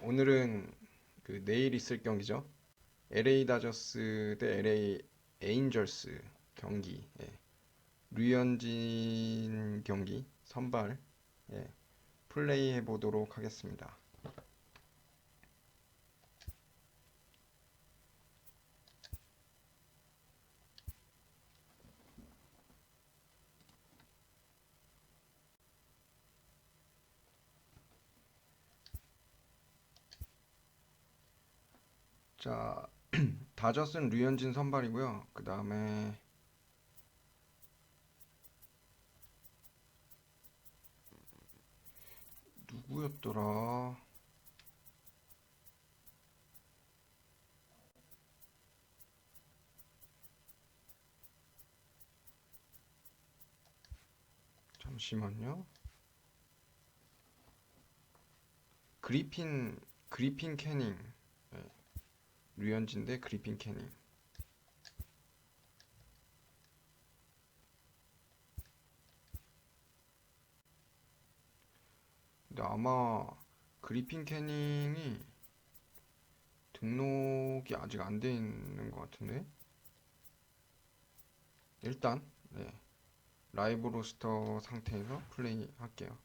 오늘은 그 내일 있을 경기죠. LA 다저스 대 LA 에인절스 경기. 예. 류현진 경기 선발 예. 플레이 해보도록 하겠습니다. 자, 다저스는 류현진 선발이고요. 그 다음에 누구였더라? 잠시만요. 그리핀 캐닝. 예. 류현진 대 그리핀 캐닝. 근데 아마 그리핀 캐닝이 등록이 아직 안 돼 있는 것 같은데. 일단 네. 라이브 로스터 상태에서 플레이 할게요.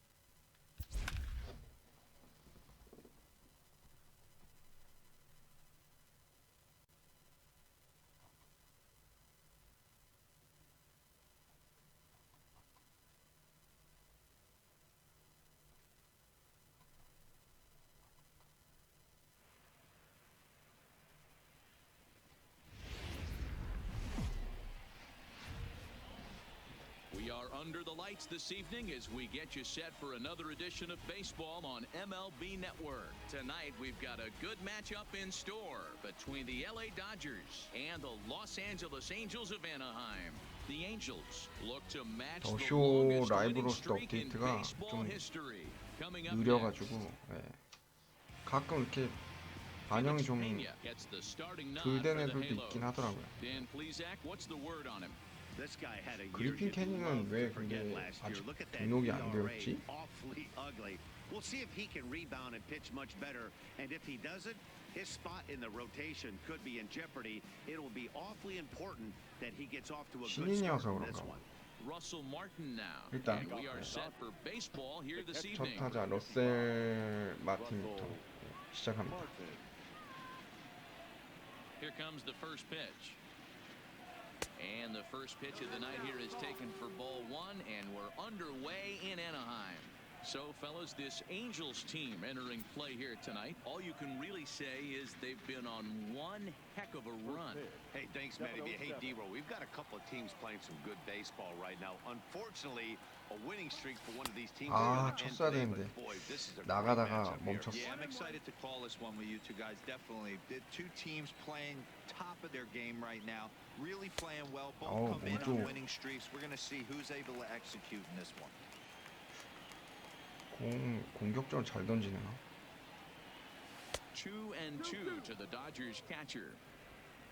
We are under the lights this evening as we get you set for another edition of baseball on MLB Network. Tonight we've got a good matchup in store between the LA Dodgers and the Los Angeles Angels of Anaheim. The Angels look to match the 더쇼 longest 라이브 winning 로스터 streak in 업데이트가 baseball 좀 history. Coming up 느려가지고 next. 가끔 이렇게 반영이 좀 덜 된 애들도 있긴 하더라고요. Dan Plesac, what's the word on him? 그리핀 캐닝은 왜 근데 아직 등록이 안 되었지? We'll see if he can rebound and pitch much better. And if he doesn't, his spot in the rotation could be in jeopardy. It will be awfully important that he gets off to a good start in this one. Russell Martin now. 일단 And we are set for baseball here this 첫 evening. 타자 러셀 마틴부터 시작합니다. Here comes the first pitch. And the first pitch of the night here is taken for ball one, and we're underway in Anaheim. So, fellas, this Angels team entering play here tonight, all you can really say is they've been on one heck of a run. Hey, thanks, Matty. Hey, D-Roll, we've got a couple of teams playing some good baseball right now. Unfortunately, a winning streak for one of these teams. 쳤어야 되는데 나가다가 멈췄어. Yeah, I'm excited to call this one with you two guys. Definitely, the two teams playing top of their game right now, really playing well. Both come in on winning streaks. We're going to see who's able to execute in this one. 공격적으로 잘 던지네요. 2-2 to the Dodgers catcher.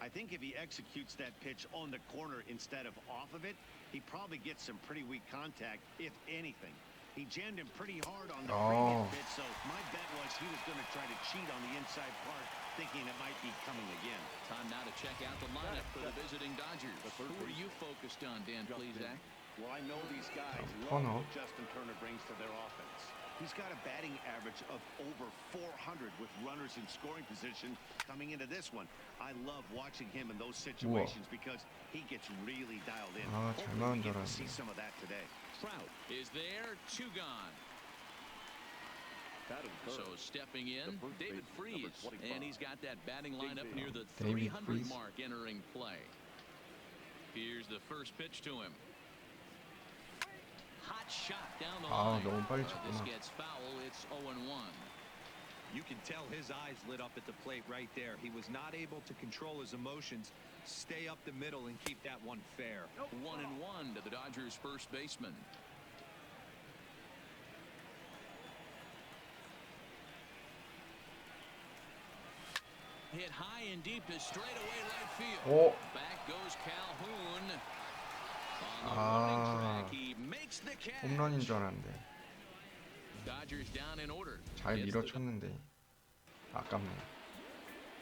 I think if he executes that pitch on the corner instead of off of it, he probably gets some pretty weak contact, if anything. He jammed him pretty hard on the previous pitch, so my bet was he was going to try to cheat on the inside part, thinking it might be coming again. Time now to check out the lineup for the visiting Dodgers. Who are you focused on, Dan Plesac? Well, I know these guys love what Justin Turner brings to their offense. He's got a batting average of over 400 with runners in scoring position coming into this one. I love watching him in those situations because he gets really dialed in. Hopefully we get to see some of that today. Trout is there, two gone. So stepping in, David Freese, and he's got that batting lineup near the 300 mark entering play. Here's the first pitch to him. Hot shot down the line. 너무 빨리 This 쳤구나. gets foul. It's 0-1. You can tell his eyes lit up at the plate right there. He was not able to control his emotions, stay up the middle, and keep that one fair. 1-1 to the Dodgers' first baseman. Hit high and deep to straightaway right field. Back goes Calhoun. On the warning track, he makes the catch. 홈런인 줄 알았는데 Dodgers down in order. 잘 밀어쳤는데. 아깝네.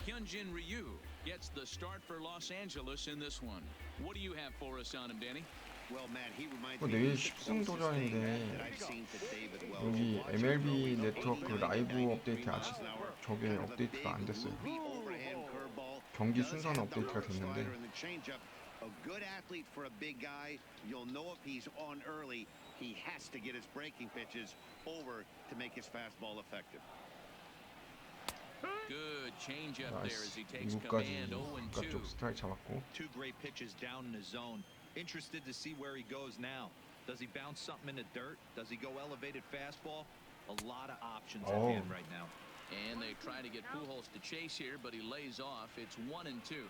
Hyunjin Ryu gets the start for Los Angeles in this one. What do you have for us on him, Danny? Well, Matt, he reminds 그 me 내일 of the 10승 closest thing 도전인데 that I've seen to David Wells. 여기 Watching MLB throw, he's 네트워크 89, 라이브 93 업데이트 아직 miles an hour. 저게 Kind of a 업데이트가 안 big, 됐어요. loopy overhand curveball. 경기 Does 순서는 have the 업데이트가 hard slider 됐는데 and the changeup. A good athlete for a big guy. You'll know if he's on early, he has to get his breaking pitches over to make his fastball effective. Good changeup there as 나이스. he takes 미국까지 command 0-2. 바깥쪽 스트라이크 잡았고. Two great pitches down in the zone. Interested to see where he goes now. Does he bounce something in the dirt? Does he go elevated fastball? A lot of options at hand right now. And they try to get Pujols to chase here, but he lays off. It's 1-2.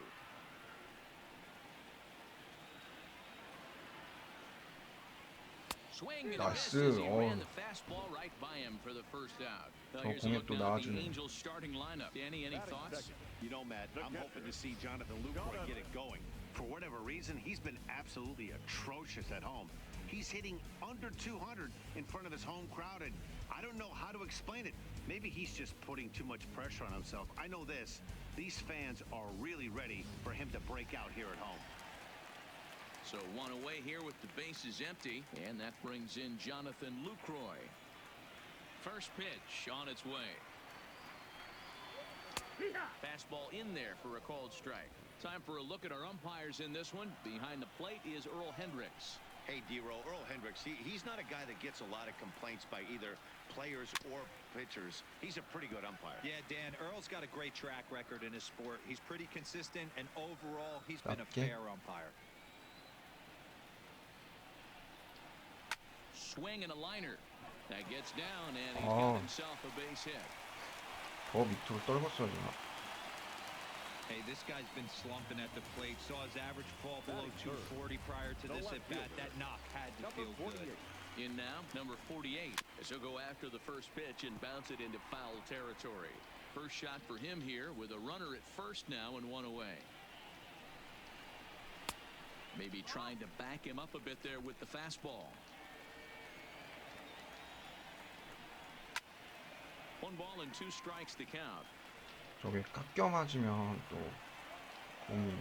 Swing and a miss as he ran the fastball right by him for the first out. Here's a 공에 look 또 now at the 나와주는. Angels starting lineup. Danny, any thoughts? You know, Matt, I'm hoping to see Jonathan Lucroy get it going. For whatever reason, he's been absolutely atrocious at home. He's hitting under 200 in front of his home crowd, and I don't know how to explain it. Maybe he's just putting too much pressure on himself. I know this. These fans are really ready for him to break out here at home. So one away here with the bases empty, and that brings in Jonathan Lucroy. First pitch on its way. Fastball in there for a called strike. Time for a look at our umpires in this one. Behind the plate is Earl Hendricks. Hey, D-Roll, Earl Hendricks, he's not a guy that gets a lot of complaints by either players or pitchers. He's a pretty good umpire. Yeah, Dan, Earl's got a great track record in his sport. He's pretty consistent, and overall, he's been a fair umpire. Swing and a liner. That gets down, and he's got himself a base hit. 더 밑으로 떨궜어야 되나? Hey, this guy's been slumping at the plate. Saw his average fall below 240 prior to this at bat. That knock had to feel good. In now, number 48, as he'll go after the first pitch and bounce it into foul territory. First shot for him here with a runner at first now and one away. Maybe trying to back him up a bit there with the fastball. 1 ball and 2 strikes to count. 저게 깎여 맞으면 또 공이.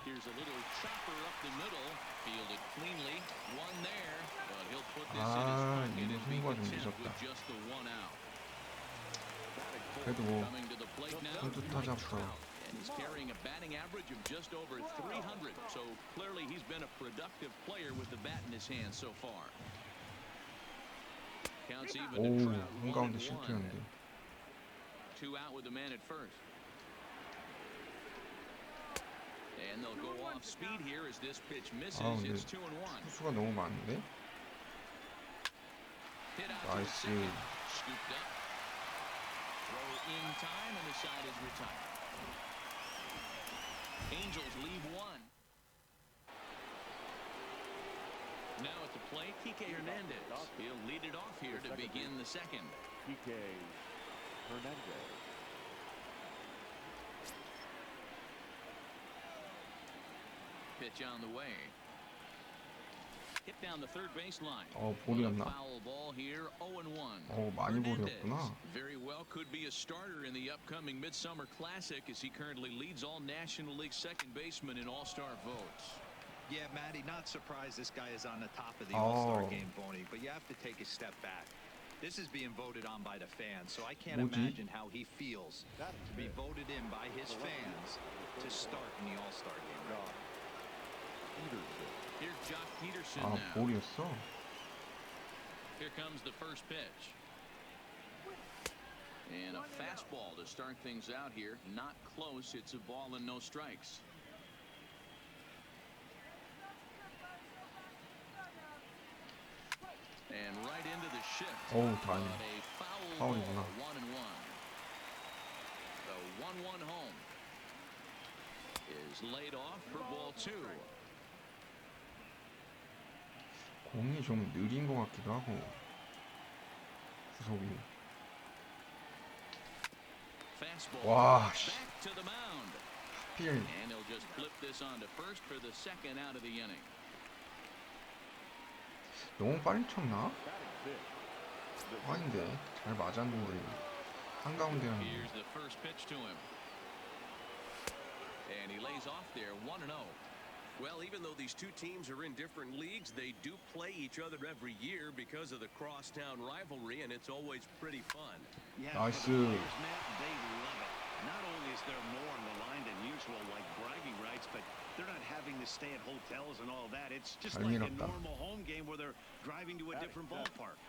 Here's a little chopper up the middle, fielded cleanly, one there, but he'll put this in his pocket and be content with just the 1 out. 그래도 뭐 Coming to the plate now, 선두 타자부터 and he's carrying a batting average of just over 300, so clearly he's been a productive player with the bat in his hand so far. Counts even to 오, Trout, 한가운데 1-1. 실패했는데. 2 out with the man at first. And they'll go off speed here as this pitch misses. 아, 근데 It's 2-1. 투수가 너무 많은데? Hit out to the 나이스. second. Scooped up. Throw in time, and the side is retired. Angels leave 1. Now at the plate, Kike Hernandez. He'll lead it off here to begin the second. Kike Hernandez. Pitch on the way. Hit down the third baseline. 볼이었나? Foul ball here, 0-1. 많이 Hernandez 볼이었구나. very well could be a starter in the upcoming Midsummer Classic as he currently leads all National League second basemen in All-Star votes. Yeah, Matty, not surprised this guy is on the top of the All-Star game, Boney, but you have to take a step back. This is being voted on by the fans, so I can't imagine how he feels to be voted in by his fans to start in the All-Star game. Here's Jock Peterson 아, now. 볼이었어? Here comes the first pitch. And a fastball to start things out here. Not close. It's a ball and no strikes. And right into the shift. 어우, 다행이네. But a foul 파울이구나. ball, 1-1. The 1-1 home is laid off for ball 2. 공이 좀 느린 것 같기도 하고 구속이. Fastball 와, 씨. back to the mound. 하필 And he'll just flip this on to first for the second out of the inning. 너무 빨리 쳤나? 아닌데 잘 맞았는데. 한가운데였는데. Here's the first pitch to him. And he lays off there 1-0. Well, even though these two teams are in different leagues, they do play each other every year because of the crosstown rivalry, and it's always pretty fun. Yeah, Nice. for the players, Matt, they love it. Not only is there more on the line than usual, like bragging rights, but they're not having to stay at hotels and all that. It's just 잘 like a 밀었다. normal home game where they're driving to a different ballpark.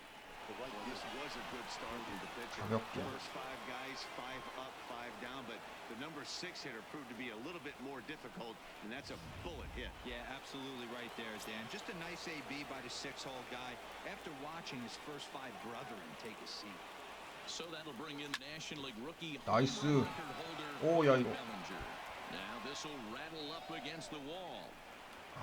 Well, this was a good start from the pitcher. 가볍게. First five guys, five up, five down, but the number 6 hitter proved to be a little bit more difficult, and that's a bullet hit. Yeah, absolutely right there, Dan. Just a nice AB by the 6-hole guy after watching his first 5 brethren take a seat. So that'll bring in the National League rookie 나이스. home run record holder 오, 야, 이거. Bellinger. Now this will rattle up against the wall.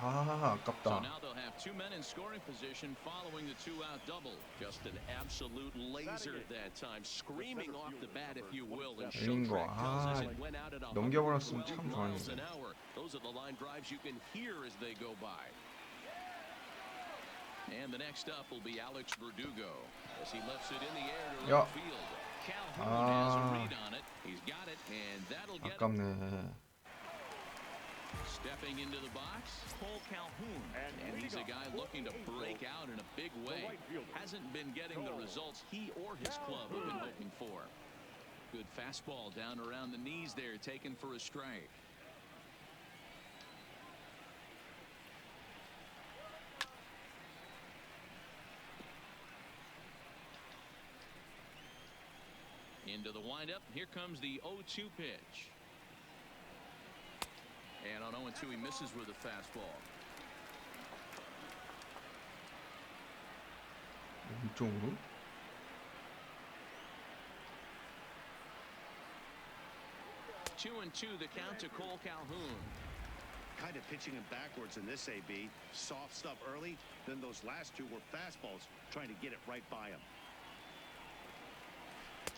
아, So 아깝다. now they'll have 2 men in scoring position following the 2-out double. Just an absolute laser that time, screaming off the bat, if you will. And 열린 거. Showtrack tells us 아, it went out at 넘겨버렸으면 112 참 miles 좋았는데. an hour. Those are the line drives you can hear as they go by. And the next up will be Alex Verdugo as he lifts it in the air to 야. right field. Calhoun has a 아. read on it. He's got it, and that'll get it. 아깝네. Stepping into the box, Cole Calhoun. And he's a guy looking to break out in a big way. Hasn't been getting the results he or his club have been hoping for. Good fastball down around the knees there, taken for a strike. Into the windup. Here comes the 0-2 pitch. And on 0-2, he misses with a fastball. 위쪽으로? 2-2, the count to Cole Calhoun. Kind of pitching him backwards in this AB. Soft stuff early, then those last 2 were fastballs, trying to get it right by him.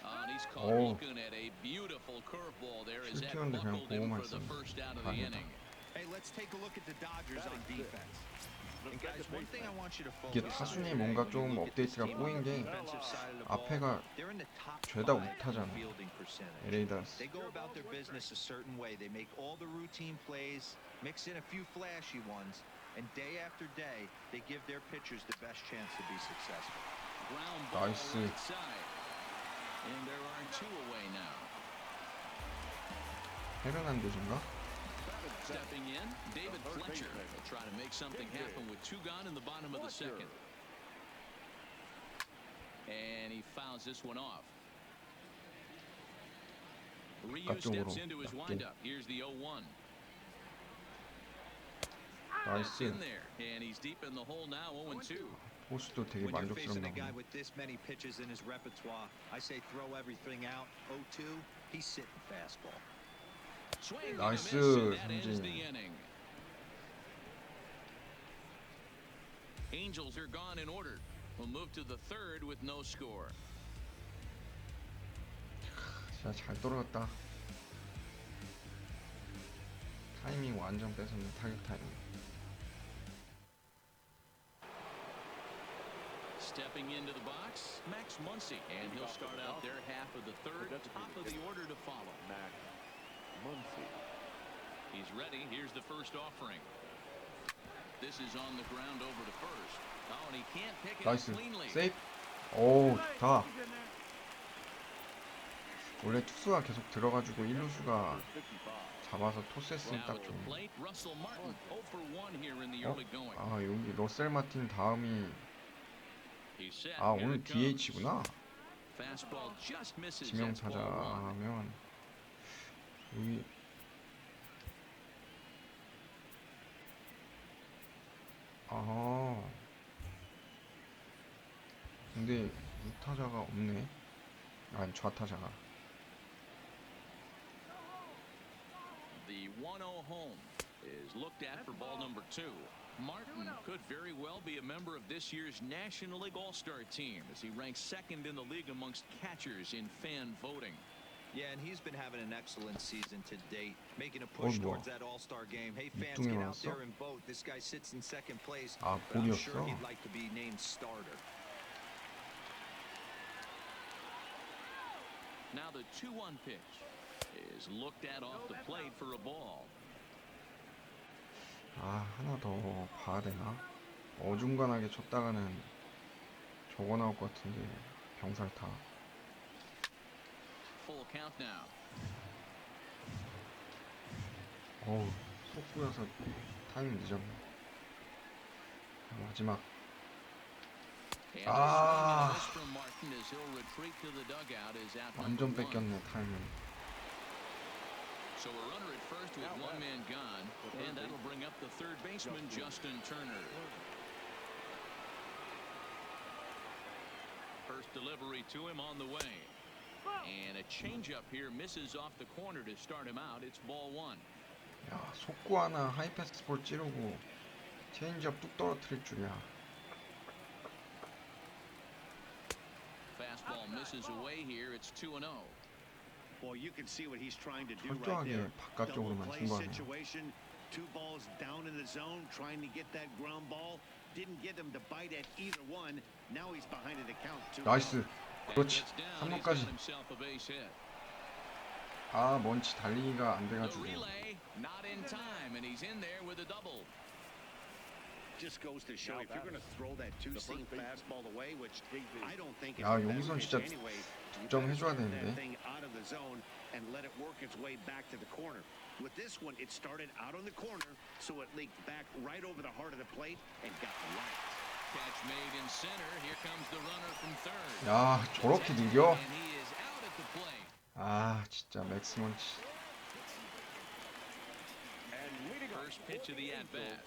And he's caught Oh. looking at a beautiful curveball there as that 실패했는데 그냥 buckled him 보고만 for the 있었네. first out of the 다행이다. inning. Hey, let's take a look at the Dodgers on defense. And guys, one thing I want you to 이게 focus on 타순이 today 뭔가 when you 좀 look at this 업데이트가 team 꼬인 on the 게 defensive side of the ball, 앞에가 they're in the top 죄다 5 못하잖아. in fielding percentage. LA 다저스. They go about their business a certain way. They make all the routine plays, mix in a few flashy ones, and day after day, they give their pitchers the best chance to be successful. Ground ball 나이스. right side. And there are 2 away now. 헤르난데즈인가? Stepping in, David Fletcher will try to make something happen with 2 gone in the bottom of the second. And he fouls this one off. Ryu steps into his windup. Here's the 0-1. That's 나이스. in there, and he's deep in the hole now. 0-2. 포수도 되게 When you're facing a 만족스럽나 guy 보네. with this many pitches in his repertoire, I say throw everything out. 0-2, he's sitting fastball. Swing and a 나이스, miss, and that ends 삼진. the inning. Angels are gone in order. We'll move to the 3rd with no score. 진짜 잘 떨어졌다. 타이밍 완전 뺏었네. 타격 타이밍. Stepping into the box, Max Muncy, and he'll start out their half of the 3rd, top of the order to follow. Max Muncy. He's ready. Here's the first offering. This is on the ground over to first. Oh, and he can't pick it up 나이스. cleanly. 세이프. 오, 좋다. 원래 투수가 계속 들어가지고 1루수가 55. 잡아서 토스했으면 Now 딱 at the 좋네. plate, Russell Martin, 0 for 1 here in the 어? early going. 아, 여기 러셀 마틴 다음이 He's set. 아, Here 오늘 it comes. DH구나. Fastball just misses. 지명 That's ball 1. 타자면 여기 아 근데 우타자가 없네. 아니 좌타자가. The 1-0 home is looked at for ball number 2. Martin could very well be a member of this year's National League All-Star team as he ranks 2nd in the league amongst catchers in fan voting. Yeah, and he's been having an excellent season to date, making a push 뭐야. towards that All-Star game. Hey, fans, 육중에 get out 왔어? there and vote. This guy sits in second place, 아, but I'm sure 골이었어. he'd like to be named starter. Now the 2-1 pitch is looked at off the plate for a ball. 아, 하나 더 봐야 되나? 어중간하게 쳤다가는 저거 나올 것 같은데 병살타. Full count now. 어우, 속구여서 타이밍 늦었네. 마지막. 아, 완전 뺏겼네 타이밍. So a runner at first with one man gone, and that'll bring up the third baseman, Justin Turner. First delivery to him on the way. And a changeup here misses off the corner to start him out. It's ball one. 야, 속구 하나 하이패스볼 찌르고 체인지업 뚝 떨어뜨릴 줄이야. Fastball misses away here. It's 2-0. Well, you can see what he's trying to do right 철저하게 there. 바깥쪽으로만 Double play 승부하네요. situation, 2 balls down in the zone, trying to get that ground ball. Didn't get him to bite at either one. Now he's behind in the count. 나이스. 그렇지. 3루까지. Himself a base hit. 아, 먼치 달리기가 안 The 돼가지고. relay not in time, and he's in there with a double. Just goes to show if you're going to throw that two-seam fastball away, which I don't think is 야, a better 용선 pitch 진짜 anyway. 득점 해줘야 That 되는데. thing out of the zone and let it work its way back to the corner. With this one, it started out on the corner, so it leaked back right over the heart of the plate and got right. Catch made in center. Here comes the runner from third. 야, 저렇게 느려? And he is out at the plate. 아, 진짜 맥스 먼치. First pitch of the at-bat.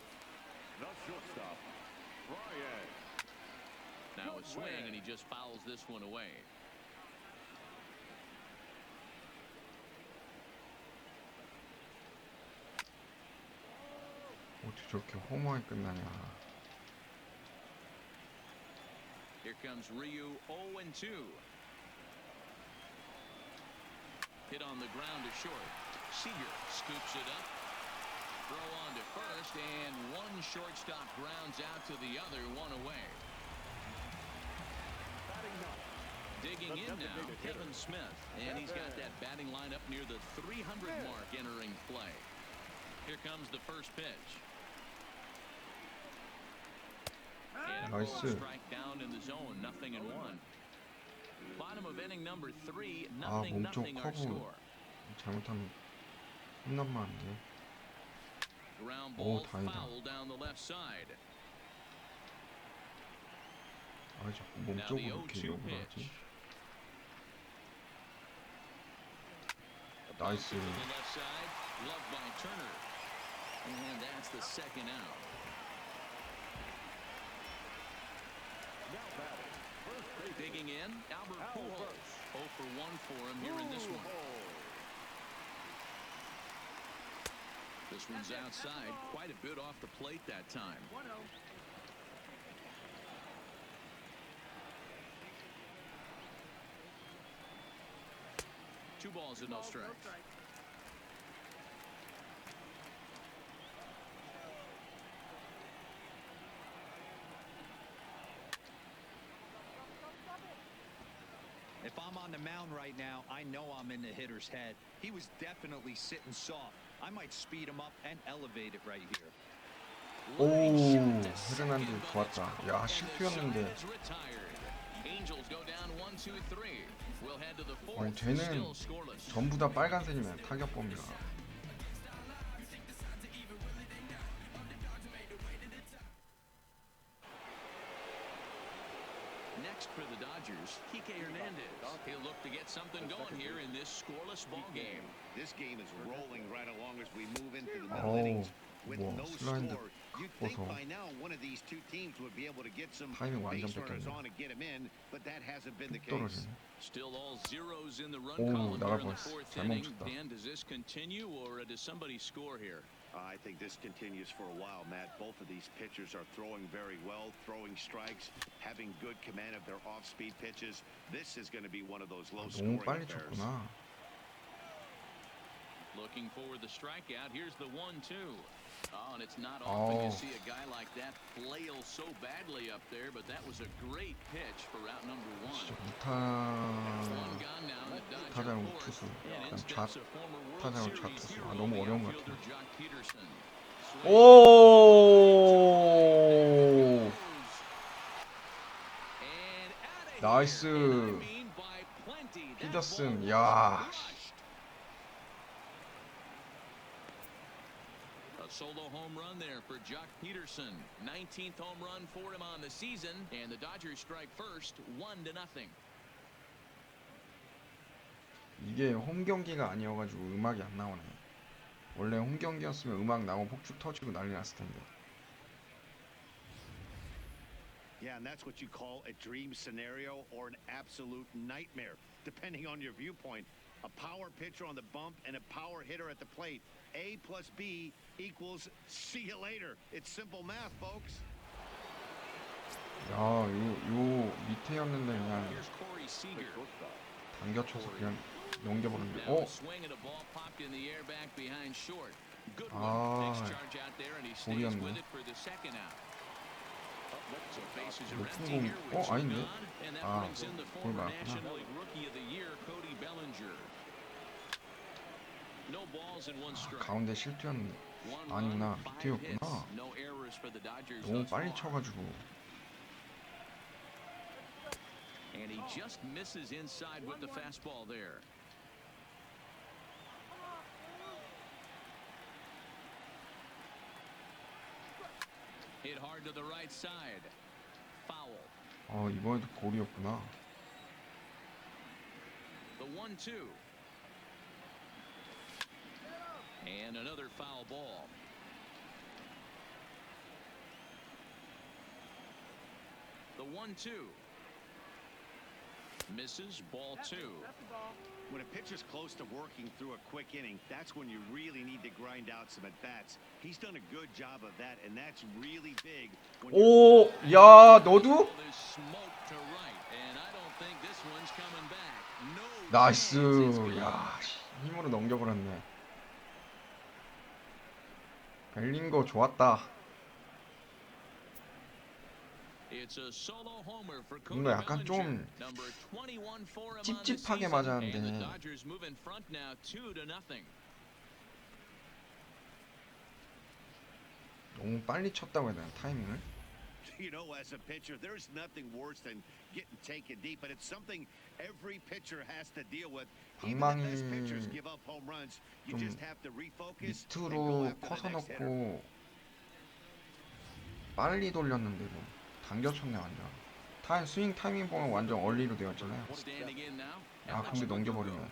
The shortstop, Brian. Now a swing, and he just fouls this one away. 어떻게 저렇게 허무하게 끝나냐. Here comes Ryu 0-2. Hit on the ground to short. Seager scoops it up. Throw on to first, and one shortstop grounds out to the other, one away. Digging in now, Kevin Smith, and he's got that batting lineup near the 300 mark entering play. Here comes the first pitch. And a Nice. ball strike down in the zone, 0-1. Bottom of inning number 3, 아, 몸쪽 0-0 our 커브 score. 잘못하면 홈런만 안 돼. Ground 오, ball 다행이다. foul down the left side. 아, 자꾸 몸쪽으로 이렇게 욕을 하지. 나이스. To the left side, loved by Turner. And that's the second out. Digging in, Albert Pujols. 0 for 1 for him here in this one. This one's outside, quite a bit off the plate that time. 1-0. Two balls and no strikes. If I'm on the mound right now, I know I'm in the hitter's head. He was definitely sitting soft. I might speed him up and elevate it right here. 오, 헤르난드 좋았다. 야, 실투였는데. 아니, 쟤는 전부 다 빨간색이면 타격범이야. Next for the Dodgers, Kike Hernandez. He'll look to get something going here in this scoreless ball game. This game is rolling right along as we move into the middle 어우, innings. With 뭐 no 슬라이드 score, you'd think 꺾어서 by now one of these two teams would be able to get some 타이밍 완전 base runners 뺏겼네. on and get him in, but that hasn't been the 뚝 case. 떨어지네. Still all zeros in the run 오, column here 나갈 in the 뻔했어. fourth 잘 inning. 멈췄다. Dan, does this continue or does somebody score here? I think this continues for a while, Matt. Both of these pitchers are throwing very well, throwing strikes, having good command of their off-speed pitches. This is going to be one of those 너무 low-scoring 빨리 affairs. Looking for the strikeout. Here's the 1-2. Oh, and it's not often you Oh. see a guy like that flail so badly up there, but that was a great pitch for route number one. 진짜 One gone now, and the Dodger 타자 fourth, 우투수, and in 그냥 steps a former World 타자 Series 좌투수. hero, 너무 the 어려운 것 outfielder 같아. Jock Peterson. 오, And out of 나이스. here, and I mean by plenty. That 피더슨, ball 야. was crushed. A solo home run there for Jock Peterson. 19th home run for him on the season, and the Dodgers strike first, 1-0. 이게 홈 경기가 아니어가지고 음악이 안 나오네. 원래 홈 경기였으면 음악 나오고 폭죽 터지고 난리 났을 텐데. Yeah, and that's what you call a dream scenario or an absolute nightmare, depending on your viewpoint. A power pitcher on the bump and a power hitter at the plate. A plus B equals see you later. It's simple math, folks. 야, 요 밑에였는데 그냥 Here's Corey Seager. 당겨쳐서 그냥 넘겨버렸는데. Now 어? a swing and a ball popped in the air back behind short. Good one. 아, Next charge out there, and he stays 볼이었네. with it for the second out. So bases are 높은 empty 공. here with two 아닌데? gone, and that 아, brings in the 볼 former 맞았구나. National League Rookie of the Year, Cody Bellinger. No balls and one strike. 가운데 실투였는데. One 아니구나. run, five 밑에였구나. hits. No errors for the Dodgers 너무 thus 빨리 far. 쳐가지고. And he just misses inside with the fastball there. Hit hard to the right side. Foul. 이번에도 볼이었구나. The 1-2. And another foul ball. The 1-2. Misses, ball two. When a pitcher's close to working through a quick inning, that's when you really need to grind out some at-bats. He's done a good job of that, and that's really big. When 오, 야, 너도? There's smoke to right, and I don't think this one's coming back. No 나이스. chance it's gone. 야, 힘으로 넘겨버렸네. 벨링거 좋았다. It's a solo homer for Cody 뭔가 약간 Bellinger. 좀 Number 21 for him on the 찝찝하게 season, 맞았는데. and the Dodgers move in front now 2-0. 너무 빨리 쳤다고 해야 되나, 타이밍을? You know, as a pitcher, there's nothing worse than getting taken deep, but it's something every pitcher has to deal with. Even the best pitchers give up home runs. You just have to refocus and go 밑으로 after 커서 the next hitter. 넣고 빨리 돌렸는데도 당겨쳤네 완전. 스윙 타이밍 보면 완전 얼리로 되었잖아요. Standing in now. 아, 근데 넘겨버리네.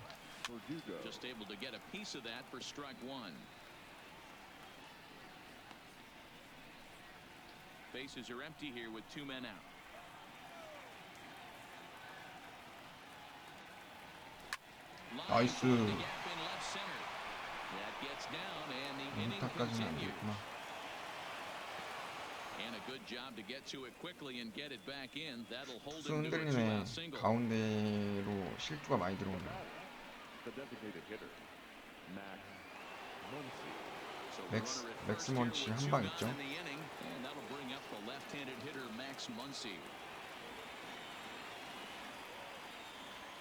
Just able to get a piece of that for strike one. Bases are empty here with two men out. 나이스. The gap in left center. That gets down and the inning 연타까지는 안 continues. 됐구나. And a good job to get to it quickly and get it back in. That'll hold 수 him to a 흔들리네. two-out single. 가운데로 실투가 많이 들어오네. The designated hitter, Max Muncy. So the 맥스 runner at 맥스 first here 먼치 with 한 two 방 gone 있죠. in the inning, and that'll bring up the left-handed hitter Max Muncy.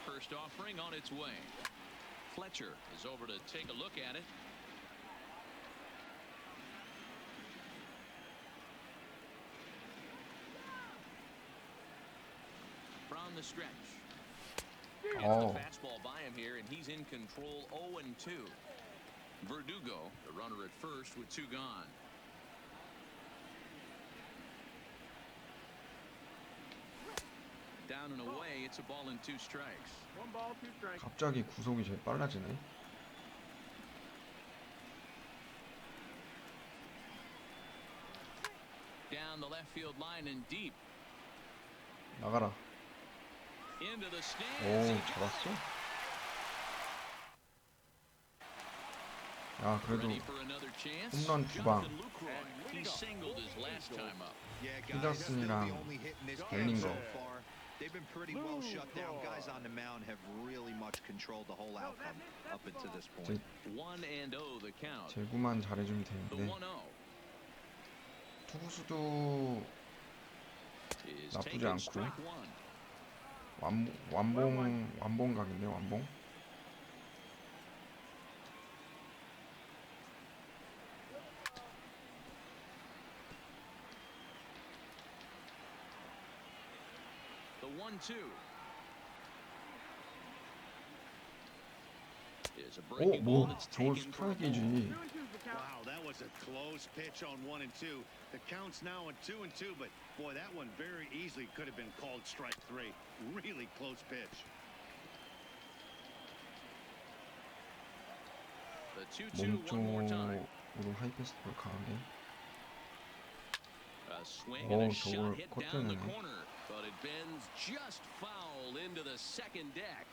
First offering on its way. Fletcher is over to take a look at it. From the stretch. Gets the Oh. fastball by him here, and he's in control 0-2. Verdugo, the runner at first with two gone. Down and away, it's a ball and two strikes. 갑자기 구속이 제일 빨라지네. Down the left field line and deep. 나가라. Into the 오, stands. 잡았어? 야, 그래도 Ready for another chance. 홈런 두 방. Jonathan Lucroy. He singled his last time up. Yeah, guys, 피더슨이랑 still the only hit in this 벨링거. game so far. They've been pretty well shut down. Guys on the mound have really much controlled the whole outcome up until this point. 1-0 the count. 제구만 잘해주면 The 되는데 1-0. 투수도 Is 나쁘지 taken 않고 strike one. 완봉각인데 완봉. The 1-2 is a breaking ball 뭐 that's 저거 taken for a ball. 스트라이크이지. Wow, that was a close pitch on 1 and 2. The count's now at 2 and 2, but boy, that one very easily could have been called strike 3. Really close pitch. The 2-2 one more time. 몸쪽으로 하이패스트를 강하게. A swing and a 오, shot 저걸 hit down the 커트내네. corner, but it bends just foul into the second deck.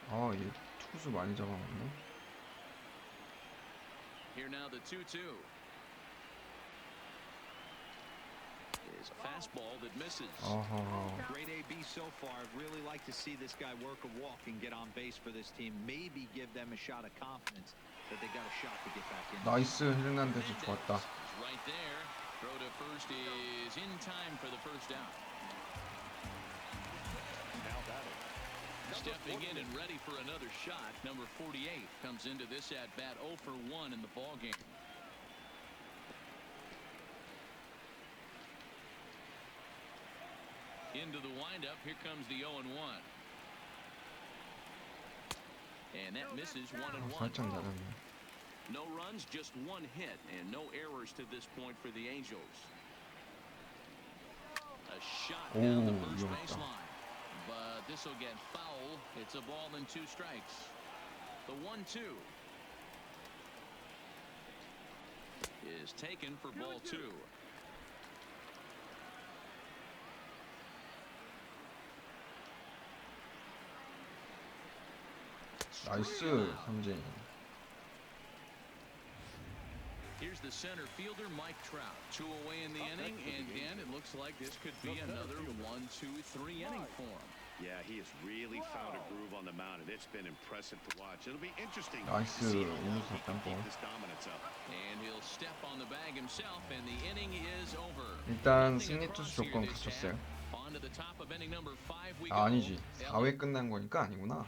얘 투수 많이 잡아먹네. Here now the 2-2 is a fastball that misses. Great AB so far. I'd really like to see this guy work a walk and get on base for this team. Maybe give them a shot of confidence that they got a shot to get back in. 나이스 헤르난데즈 좋았다. Is right there. Throw to first is in time for the first out. Now batting. Stepping in and ready for another shot, number 48 comes into this at bat 0 for 1 in the ball game. Into the windup, here comes the 0 and 1. And that misses 1 and 1. 살짝 낮았네. No runs, just one hit, and no errors to this point for the Angels. A shot down the first 위험했다. baseline. But this will get foul. It's a ball and 2 strikes. The 1-2 is taken for ball 2. 나이스 삼진. Here's the center fielder, Mike Trout. 2 away in the inning, and Dan, it looks like this could be another 1-2-3 inning for him. Yeah, he has really found a groove on the mound, and it's been impressive to watch. It'll be interesting to 나이스 see how long 오면서 he can keep 땀볼. this dominance up. And he'll step on the bag himself, and the inning is over. 일단 Nothing 승리 across 투수 here 조건 this 갖췄어요. half. On to the top of inning number 5 we go. 아니지. 4회 끝난 거니까 아니구나.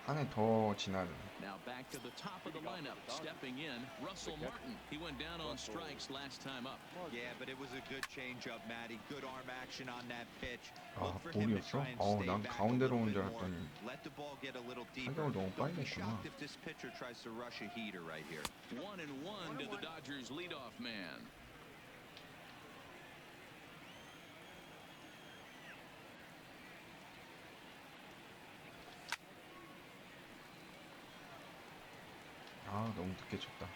한 해 더 지나야 돼. Now back to the top of the lineup. Stepping in, Russell Martin. He went down on strikes last time up. Yeah, but it was a good changeup, Matty. Good arm action on that pitch. 아, Look for him to 볼이었어? try and stay 난 back a 가운데로 little 온 bit 줄 more. 알았더니 Let the ball get a little deeper. 타격을 너무 Don't 빨리 be 했구나. shocked if this pitcher tries to rush a heater right here. 1-1 to the Dodgers leadoff man. 너무 늦게 쳤다.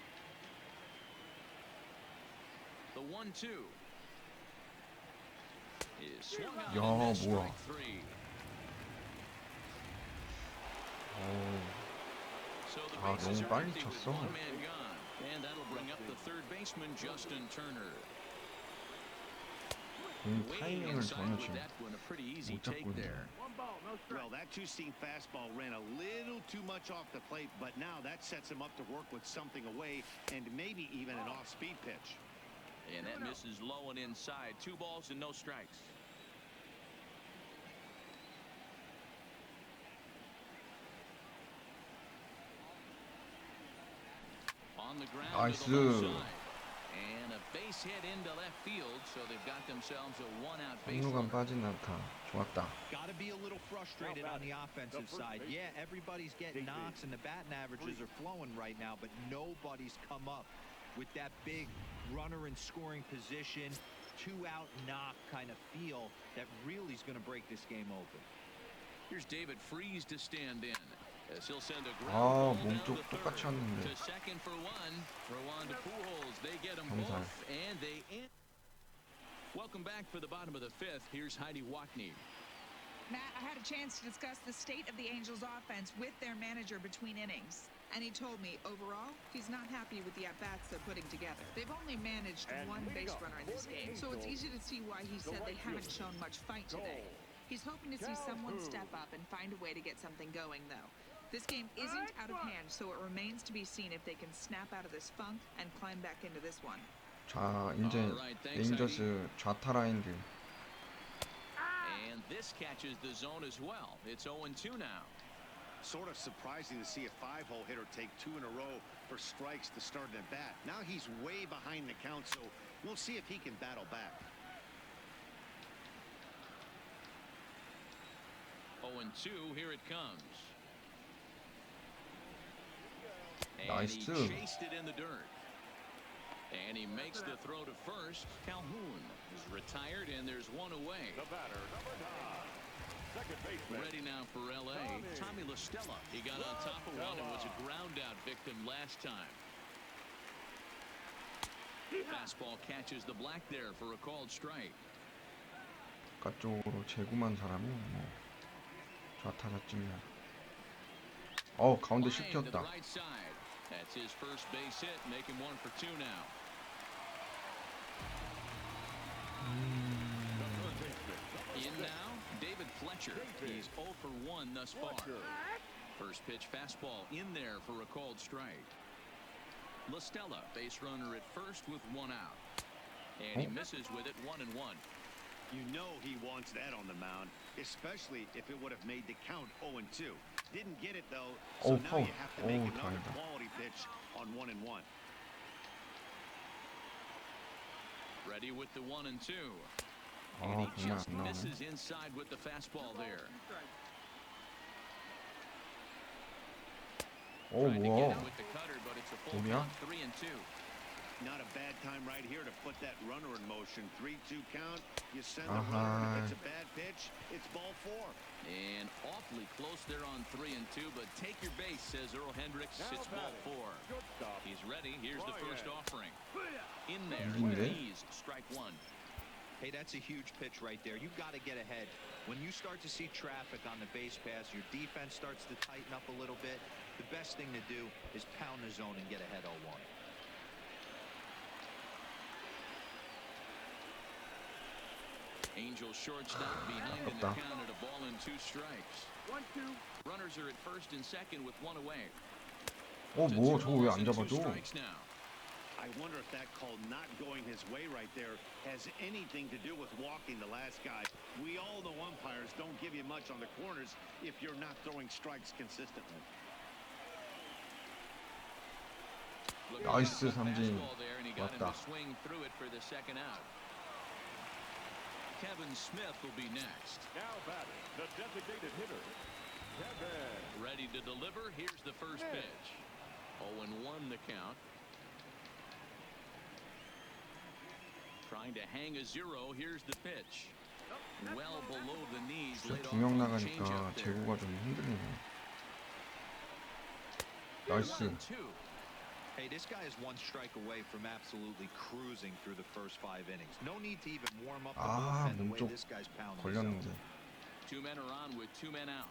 The 1-2 is swung out 야, and missed 뭐야. strike 3. So the 아, bases 너무 are 빨리 empty with 쳤어. one man gone. And that'll bring up the third baseman, Justin Turner. 공 Way 타이밍을 inside 전혀 with 지금 that one, a pretty easy 못 잡고 take 있네. there. Well, that two-seam fastball ran a little too much off the plate, but now that sets him up to work with something away and maybe even an off-speed pitch. And that misses low and inside. 2 balls and no strikes. On the ground to the left 나이스. side. And a base hit into left field, so they've got themselves a 1-out base 선루간 runner. 빠진 안타. 좋았다. Got to be a little frustrated on the offensive side. Yeah, everybody's getting knocks and the batting averages are flowing right now, but nobody's come up with that big runner in scoring position, 2-out knock kind of feel that really is going to break this game open. Here's David Freese to stand in. As he'll send a ground 아, ball down 몸쪽 to 똑같이 third. 왔는데. To second for 1. Throw on to Pujols. They get them 경살. both, and they end. Welcome back for the bottom of the 5th. Here's Heidi Watney. Matt, I had a chance to discuss the state of the Angels offense with their manager between innings. And he told me, overall, he's not happy with the at-bats they're putting together. They've only managed one base runner in this game, so it's easy to see why he said they haven't shown much fight today. He's hoping to see someone step up and find a way to get something going, though. This game isn't out of hand, so it remains to be seen if they can snap out of this funk and climb back into this one. 자, 이제 레인저스 좌타 라인들. And this catches the zone as well. It's 0-2 now. Sort of surprising to see a 5-hole hitter take 2 in a row for strikes to start an at bat. Now he's way behind the count, so we'll see if he can battle back. 0-2, here it comes. And Nice he too. chased it in the dirt. And he makes the throw to first. Calhoun is retired, and there's one away. The batter, number 9. Second baseman. Ready now for L.A. Tommy LaStella. He got on top of one and was a ground-out victim last time. Fastball catches the black there for a called strike. 바깥쪽으로 제구만 사람이 뭐 좌타 자쯤이야. 가운데 Line to the 씹혔다. right side. That's his first base hit, making 1 for 2 now. In now, David Fletcher. He's 0 for 1 thus far. First pitch fastball in there for a called strike. LaStella, base runner at first with 1 out. And he misses with it 1-1. You know he wants that on the mound, especially if it would have made the count 0-2. Didn't get it though, so now you have to make another 다행이다. quality pitch on 1-1. Ready with the 1-2. 아, And he 그냥 just 안 나오네. misses inside with the fastball there. Tried to get 뭐야? it with the cutter, but it's a full 뭐냐? count, 3-2. Not a bad time right here to put that runner in motion. 3-2 count. You send the Uh-huh. runner. If it's a bad pitch, it's ball 4. And awfully close there on 3-2, but take your base, says Earl Hendricks. It's ball 4. He's ready. Here's the first offering. In there, 이긴데? knees, strike 1. Hey, that's a huge pitch right there. You've got to get ahead. When you start to see traffic on the base pass, your defense starts to tighten up a little bit. The best thing to do is pound the zone and get ahead 0-1. Angel shortstop behind in the count at a ball and 2 strikes. 1-2. Runners are at first and second with 1 away. 뭐 저거 왜 안 2 잡아줘? strikes now. I wonder if that call not going his way right there has anything to do with walking the last guy. We all know umpires don't give you much on the corners if you're not throwing strikes consistently. 나이스 삼진. 맞다. 맞다. Swing through it for the second out. Kevin Smith will be next. Now batting, the designated hitter, Kevin. Ready to deliver. Here's the first pitch. 0-1 the count. Trying to hang a 0. Here's the pitch. Well below the knees. 진짜 Laid off 2명 on the 나가니까 changeup there. 제구가 좀 힘드네. 나이스. 1-2. Hey, this guy is 1 strike away from absolutely cruising through the first 5 innings. No need to even warm up the bullpen the way 몸쪽 this guy's pounding the zone. 걸렸는데. 2 men are on with 2 men out.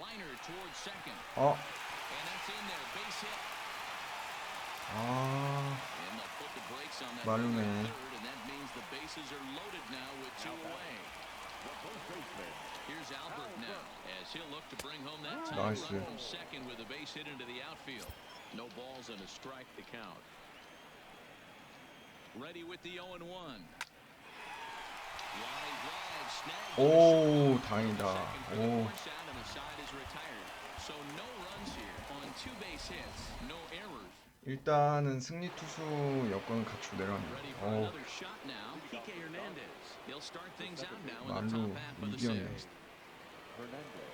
Liner towards second. And that's in there. Base hit. And they'll put the brakes on that 말루네. third, and that means the bases are loaded now with 2 away. The first baseman. Here's Albert now, as he'll look to bring home that time Nice. run from second with a base hit into the outfield. No balls and a strike to count. Ready with the 0-1. Line drive, snagged. 오, 다행이다. Second for the 오, force out, and the side is retired. So no runs here on 2 base hits, no errors. 일단은 승리 투수 여건을 갖추고 내려왔네. Ready for another shot now. Kike Hernandez. He'll start things out now in the 말로 top half of the 이겼네. 6th. Hernandez.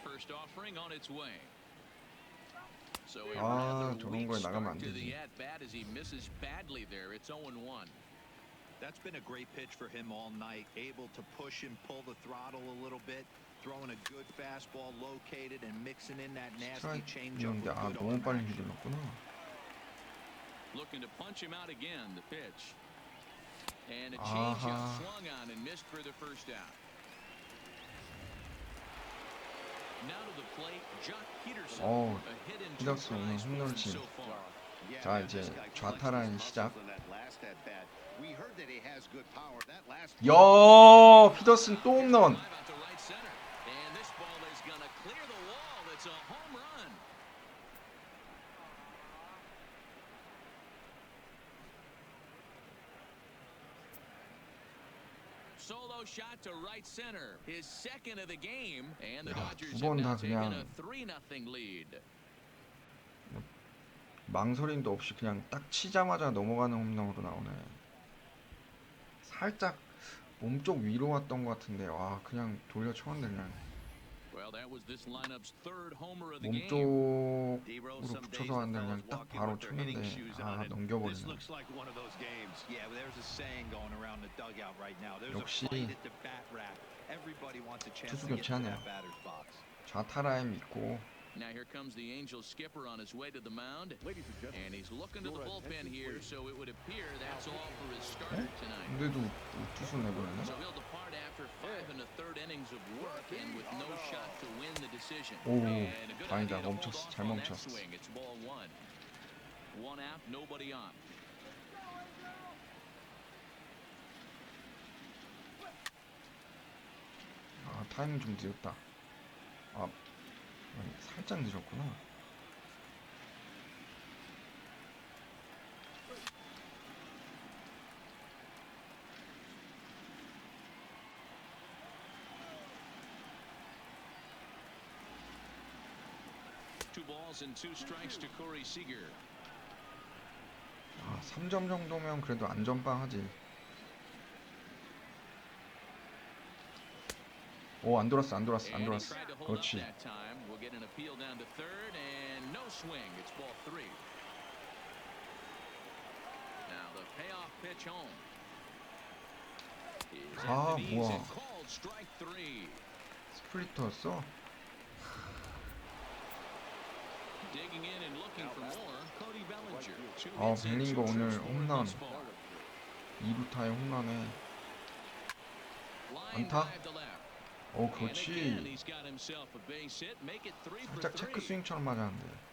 First offering on its way. So a 아, rather 저런 weak 거에 나가면 안 start to 되지. the at bat as he misses badly there. It's 0-1. That's been a great pitch for him all night. Able to push and pull the throttle a little bit. Throwing a good fastball located and mixing in that nasty changeup with 스트라이크였는데 good 너무 arm 빨리 action. 휘둘렀구나. Looking to punch him out again. The pitch. And a 아하. changeup swung on and missed for the first out. Now to the plate, Jock Peterson. A hit and 2 피덕스 오늘 tries for him 홈런치. so far. Yeah, 자, man, 이제 this guy 좌타 flexed his 라인 muscles 시작. on that last at bat. We heard that he has good power. That last 야, 피더슨 또 홈런. Drive out to right center. And this ball is going to clear the wall. It's a home run. Solo shot to right center. His second of the game. And the 야, Dodgers 두 have 번 now 다 taken 그냥 a 3-0 lead. 망설임도 없이 그냥 딱 치자마자 넘어가는 홈런으로 나오네. 살짝 몸쪽 위로 왔던 것 같은데 와 그냥 돌려 쳤는데 그냥 Well, that was this lineup's third homer of the game. 몸쪽으로 붙여서 왔는데 그냥 딱 바로 쳤는데 아 넘겨버리네. This looks like one of those games. Yeah, there's a saying going around the dugout right now. There's a 역시 fight at the bat rack. Everybody wants a chance 투수 to get to 교체하네요. that batter's box. 좌타라임 있고 Now here comes the Angels skipper on his way to the mound. Ladies and gentlemen, And he's looking to the your bullpen attention, here, please. so it would appear that's all for his starter tonight. 근데도 투수 내보냈네. So he'll depart after 5 1/3 innings of work and with no shot to win the decision. 오 And a good 다행이다. idea to hold 멈췄어. off 잘 on that 멈췄어. swing. It's ball one. One out, nobody on. 아 타이밍 좀 늦었다. 아 아니, 살짝 늦었구나. Two balls and 2 strikes to Corey Seager. 아 3점 정도면 그래도 안전빵하지. 오 안 돌았어 안 돌았어 안 And he 돌았어. tried to hold up 그렇지. that time. We'll get an appeal down to third and no swing. It's ball 3. Now the payoff pitch home. Is 아, at the knees 뭐야. and called strike 3. 스플리터였어? Digging in and looking for more. Cody Bellinger. 2 아 hits and 벨링거 2 오늘 trips for 홈런 this ball. 2루타에 홈런에 Line 안타? drive to left. 오 And again, 그렇지. he's got himself a base hit. Make it 3 for 살짝 3. 체크 스윙처럼 맞았는데.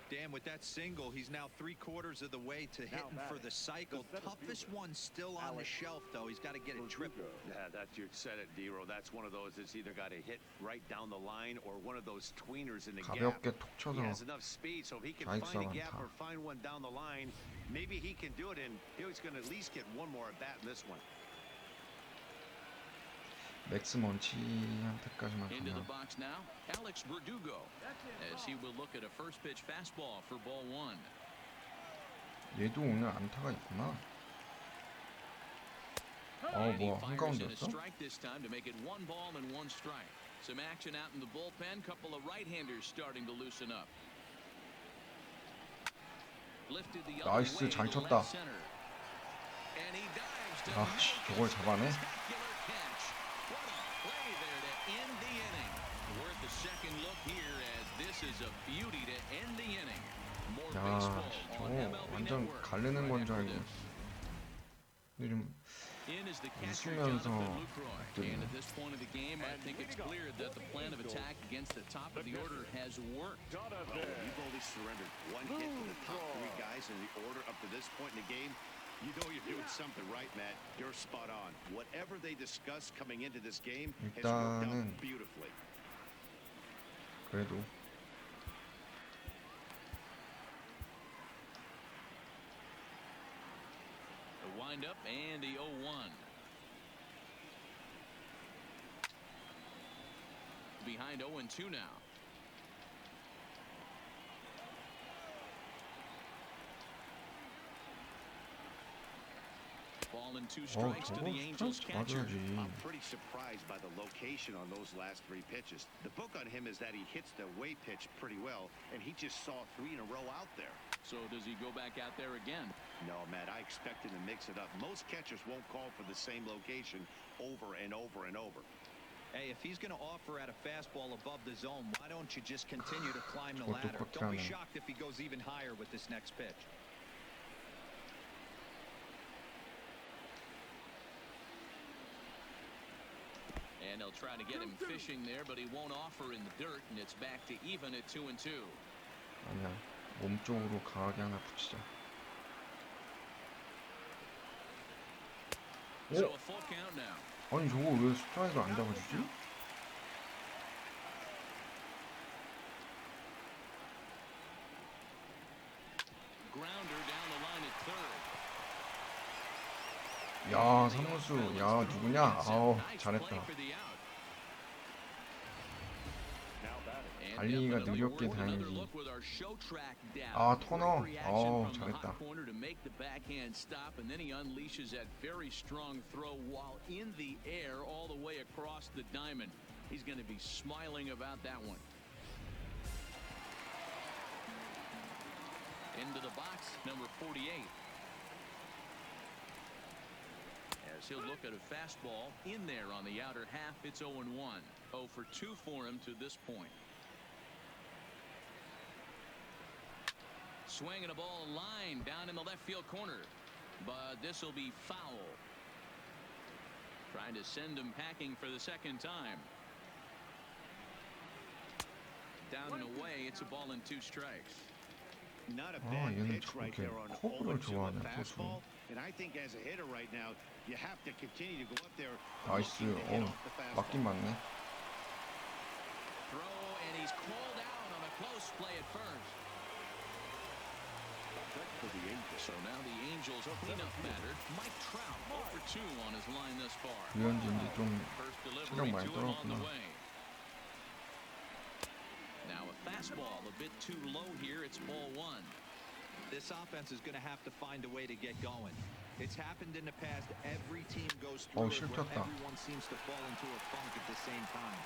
Dan, with that single, he's now 3/4 of the way to hitting for the cycle. Toughest one still on the shelf, though. He's got to get it triple. Yeah, that you said it, D-Row. That's one of those that's either got to hit right down the line or one of those tweeners in the gap. 가볍게 톡 He 쳐서 has enough speed, so if he can 좌익 find a gap 사완타. or find one down the line, maybe he can do it, and he's going to at least get one more at bat in this one. 맥스 먼치한테까지만 Into the 가면 box now, Alex Verdugo, as he will look at a first pitch fastball for ball 1. 얘도 오늘 안타가 있구나. And he 뭐야 fires in a 한가운데였어? strike this time to make it 1 ball and 1 strike. Some action out in the bullpen. Couple of right-handers starting to loosen up. Lifted the other 나이스, way 잘 to 쳤다. left center. And he dives to 아, 씨, 저걸 잡아내? spectacular catch. What a play there to end the inning. Worth a second look here as this is a beauty to end the inning. More 야, baseball 저거 on MLB 완전 Network 가르는 right 건 줄 after 알고. this. 근데 좀 In is the catcher, 웃으면서 Jonathan Lucroy. 엎드리네. And at this point of the game, I think it's clear that the plan of attack against the top of the order has worked. Well, you've only surrendered one hit to the top 3 guys in the order up to this point in the game. You know you're doing something right, Matt. You're spot on. Whatever they discussed coming into this game has worked out 일단은 beautifully. 그래도 The windup and the 0-1. Behind 0-2 now. Ball and 2 strikes to 저거 the Angels 스트라이크 catcher. 잡아줘야지. I'm pretty surprised by the location on those last 3 pitches. The book on him is that he hits the away pitch pretty well, and he just saw 3 in a row out there. So does he go back out there again? No, Matt, I expect him to mix it up. Most catchers won't call for the same location over and over and over. Hey, if he's going to offer at a fastball above the zone, why don't you just continue to climb the 저것도 ladder? Don't be 커트하네. shocked if he goes even higher with this next pitch. And they'll try to get him fishing there, but he won't offer in the dirt, and it's back to even at 2-2. 아니야 몸 쪽으로 강하게 하나 붙이자. So a full count now. 아니 저거 왜 스트라이크를 안 잡아주지? Grounder down the line at third. 야, 삼루수. 야, 누구냐? 아우, 잘했다. 달리기가 느렸게 다행이지. 아, 터너. 아우, 잘했다. He's going to be smiling about that one. Into the box, number 48. As he'll look at a fastball in there on the outer half, it's 0-1. 0 for 2 for him to this point. Swinging a ball line down in the left field corner, but this will be foul. Trying to send him packing for the second time. Down and away, it's a ball and 2 strikes. Not a bad 얘는 pitch right 저렇게 there on 커브를 0-2 좋아하냐, fastball. 투수. And I think as a hitter right now, you have to continue to go up there. 나이스. 맞긴 맞네. Throw, and he's called out on a close play at first. So now the Angels cleanup batter, Mike Trout, 0 for 2 on his line thus far. 유현진도 좀 First 체력 delivery 많이 to him on the 떨어졌구나. way. Now a fastball a bit too low here. It's ball 1. This offense is going to have to find a way to get going. It's happened in the past. Every team goes through it where 실켰다. everyone seems to fall into a funk at the same time.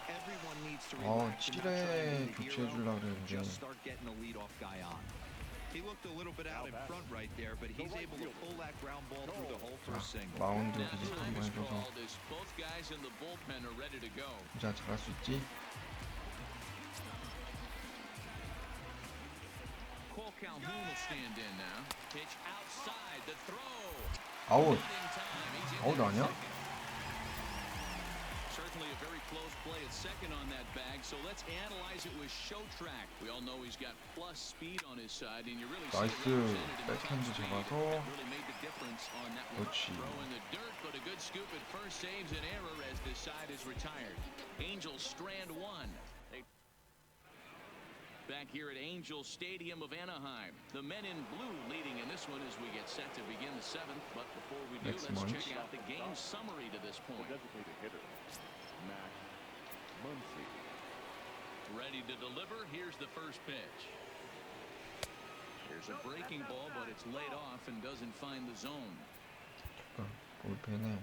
Everyone needs to 아, relax and not try and 7회 be the 교체해 hero. 주려고 그랬는데. Just start getting the leadoff guy on. He looked a little bit out in front right there, but he's able to pull that ground ball through the hole for a single. 마운드 Now 비슷한 time 거 is 해줘서 called as both guys in the bullpen are ready to go. 진짜 잘할 수 있지? Cole Calhoun will stand in now. Pitch outside the throw. 아웃. Not in time. He's in 아웃 there 아니야? second. Certainly a very close play at second on that bag. So let's analyze it with show track. We all know he's got plus speed on his side, and you really see it 나이스. represented in the top 백핸드 speed. 잡아서 That really made the difference on that one. 그렇지. Throw in the dirt, but a good scoop at first saves an error as the side is retired. Angels strand 1. Back here at Angels Stadium of Anaheim, the men in blue leading in this one as we get set to begin the 7th. But before we do, Next let's month. check out the game summary to this point. Designated hitter, Matt Muncy. Ready to deliver. Here's the first pitch. Here's a breaking ball, but it's laid off and doesn't find the zone. 볼펜에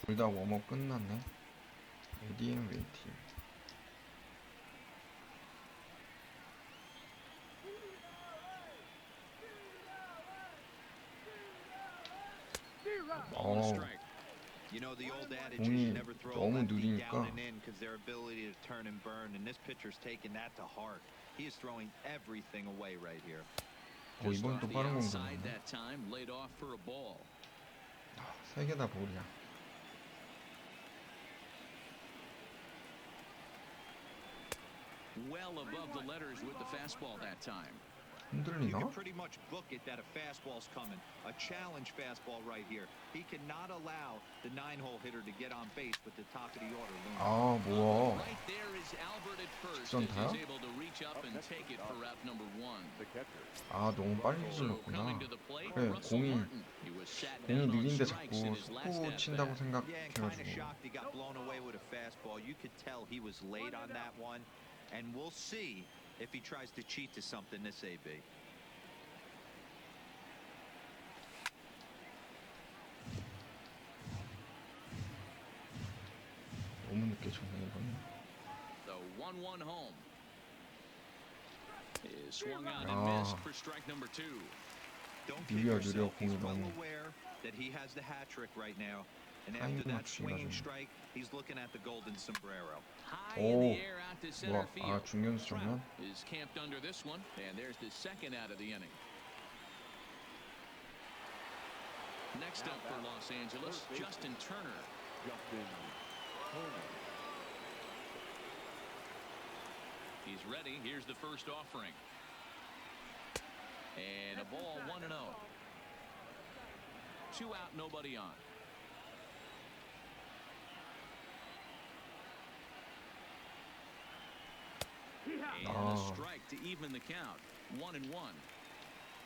둘 다 웜업 끝났네. ADM 웨이팅. Ball and a strike. You know, the old adage is 공이 you never throw a 너무 lefty 느리니까. down and in because their ability to turn and burn, and this pitcher's taking that to heart. He is throwing everything away right here. Just 이번 off 또 the 빠른 공 outside 들었네. that time, laid off for a ball. 세 개 다 볼이야. Well above the letters with the fastball that time. You 흔들리나? can pretty much book it that a fastball's coming. A challenge fastball right here. He cannot allow the 9-hole hitter to get on base with the top of the order looming. 아, 뭐야. Right there is Albert at first 직선 as 타요? he's able to reach up and take it for route number 1. The catcher. 아, 너무 빨리 So 휘둘렀구나. coming to the plate, 그래, Russell 공이 Martin. He was sat 공이 down on 느린데 strikes 자꾸 in his last 속구 at 친다고 bat. Yeah, and kind of 생각해가지고. shocked he got blown away with a fastball. You could tell he was late on that one, and we'll see if he tries to cheat to something this AB. 너무 늦게 쳤네 이거는. The 1-1 home is swung on and 아. missed for strike number 2. Don't kid 느려, yourself. He's 공이 well 너무. aware that he has the hat trick right now. And 타이밍 after that 맞추기가 swinging 좀. strike, he's looking at the golden sombrero. High in 오, the air out to center 뭐야? field. 아, 중견수 Trout 정면? is camped under this one, and there's the second out of the inning. Next up for Los Angeles, Justin Turner. Justin Turner. He's ready. Here's the first offering. And a ball 1-0. 2 out, nobody on. And a strike to even the count. 1-1.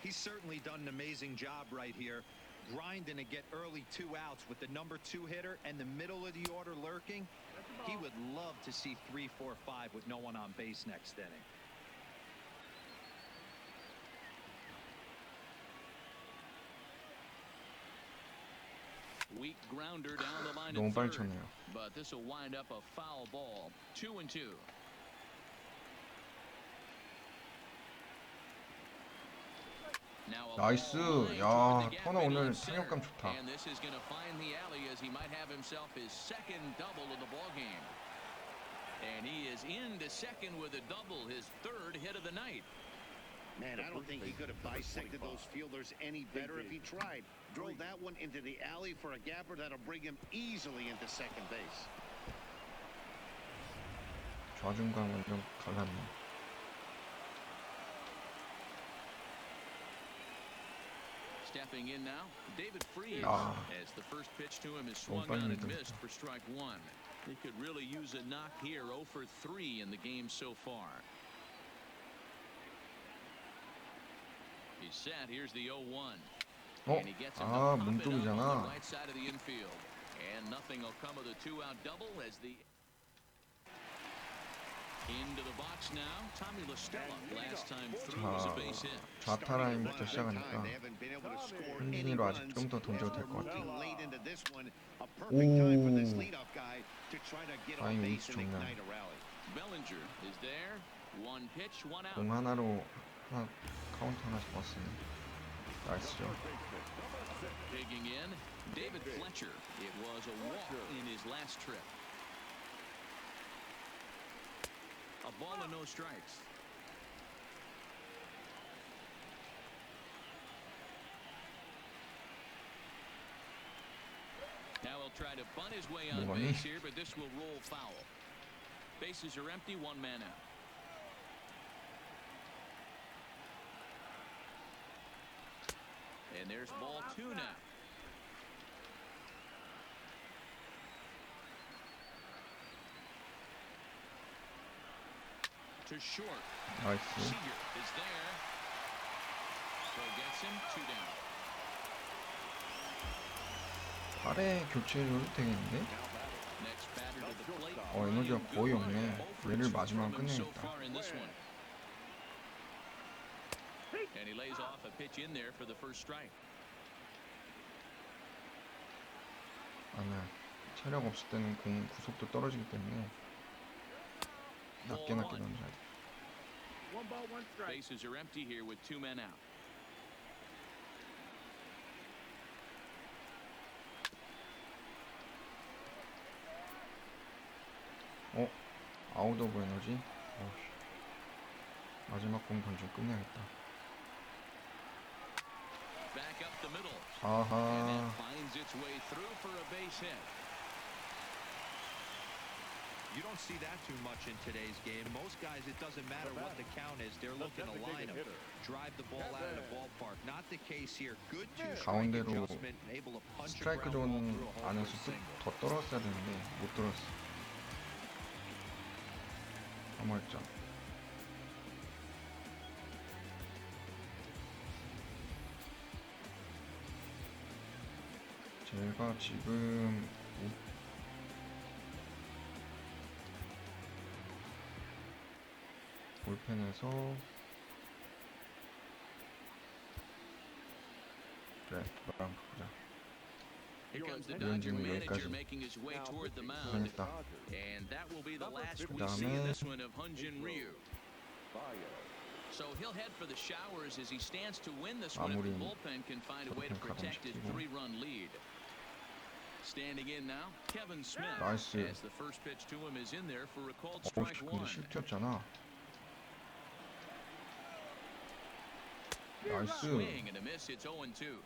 He's certainly done an amazing job right here, grinding to get early 2 outs with the number 2 hitter and the middle of the order lurking. He would love to see 3, 4, 5 with no one on base next inning. Weak grounder down the line 너무 at 빨리 third. 쳤네요. But this will wind up a foul ball. 2-2. Now a 나이스. ball line 야, toward the gap 터너 in 오늘 left center. 타격감 좋다. And this is going to find the alley as he might have himself his second double of the ball game. And he is into second with a double, his third hit of the night. Man, I don't think he could have dissected those fielders any better if he tried. Drove that one into the alley for a gapper that'll bring him easily into second base. 좌중간 완전 갈랐네. Stepping in now, David Freese, 아. as the first pitch to him is swung 빨리 on and 밀던다. missed for strike 1. He could really use a knock here. 0 for 3 in the game so far. He's set. Here's the 0-1. 어? And he gets him to 아, pop it up on the 문쪽이잖아. right side of the infield. And nothing will come of the 2-out double as the into the box now. Tommy LaStella last time through was a base hit. 좌타 라인부터 시작하니까 They haven't been able to score any 현진이로 아직 runs. 좀 더 던져도 될 것 같아. Moving late into this one, a perfect time for this leadoff guy to try to get on 타이밍 base and 좋네. ignite a rally. Bellinger is there. 1 pitch, 1 out. 공 하나로 카운트 하나 잡았으니 나이스죠. Digging in, David Fletcher. It was a walk in his last trip. A ball and no strikes. Now he'll try to bunt his way on 뭐가니? base here, but this will roll foul. Bases are empty, 1 man out. And there's ball 2 now. To short. 나이스. Seager is there. So gets him 2 down. 8회 교체해줘도 되겠는데? Next batter to the plate. 에너지가 거의 없네. 얘를 마지막으로 So 끝내야겠다. far in this one. And he lays off a pitch in there for the first strike. 아니야. 체력 없을 때는 공 구속도 떨어지기 때문에 낮게 던져야 돼. Bases are empty here with 2 men out. 아웃 오브 에너지. 마지막 공 던지고 끝내야겠다. Back up the middle. And 아하. that finds its way through for a base hit. You don't see that too much in today's game. Most guys, it doesn't matter what the count is. They're looking to line them, drive the ball out of the ballpark. Not the case here. Good two-strike 가운데로 adjustment, able to punch a 스트라이크 ground ball 존 through a home 안에서 run single. 더 떨어졌어야 되는데 못 떨었어. 아무랬죠. 제가 지금 볼펜에서 그래, 너랑 보자. Here comes the 이런 Dodger 지금 manager 여기까지 making his way toward the mound. 고생했다. And that will be the last we 그다음에 see in this one of Hyun-Jin Ryu. So he'll head for the showers as he stands to win this one if the 마무리 bullpen can find a way to 부llpen protect his 가동시키고. 3-run lead. Standing in now, Kevin Smith. 나이스. As the first pitch to him is in there for a called 어우, strike 근데 1. 실투였잖아. 나이스. Swing and a miss. It's 0-2.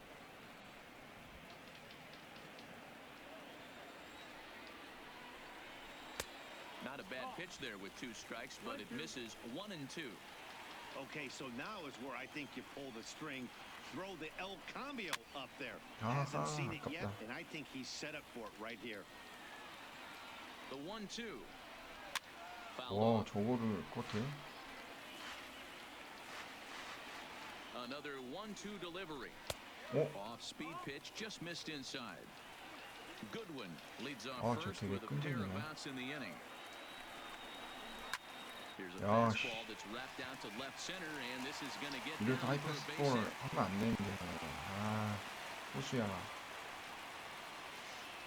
Not a bad pitch there with 2 strikes, but it misses 1-2. Okay, so now is where I think you pull the string. throw the El Cambio up there. 아하, Hasn't seen it yet, 아깝다. and I think he's set up for it right here. The 1-2. Fouled 와, off. 저거를 컷해? Another 1-2 delivery. 어? Off speed pitch, just missed inside. Goodwin leads off 아, 저 first 되게 with a pair of 끈질기네. outs in the inning. Here's a 야, fastball that's wrapped out to left center, and this is going to get 이래서 down for a 하이패스볼 base hit. 하면 안 되는데. 아, 호수야.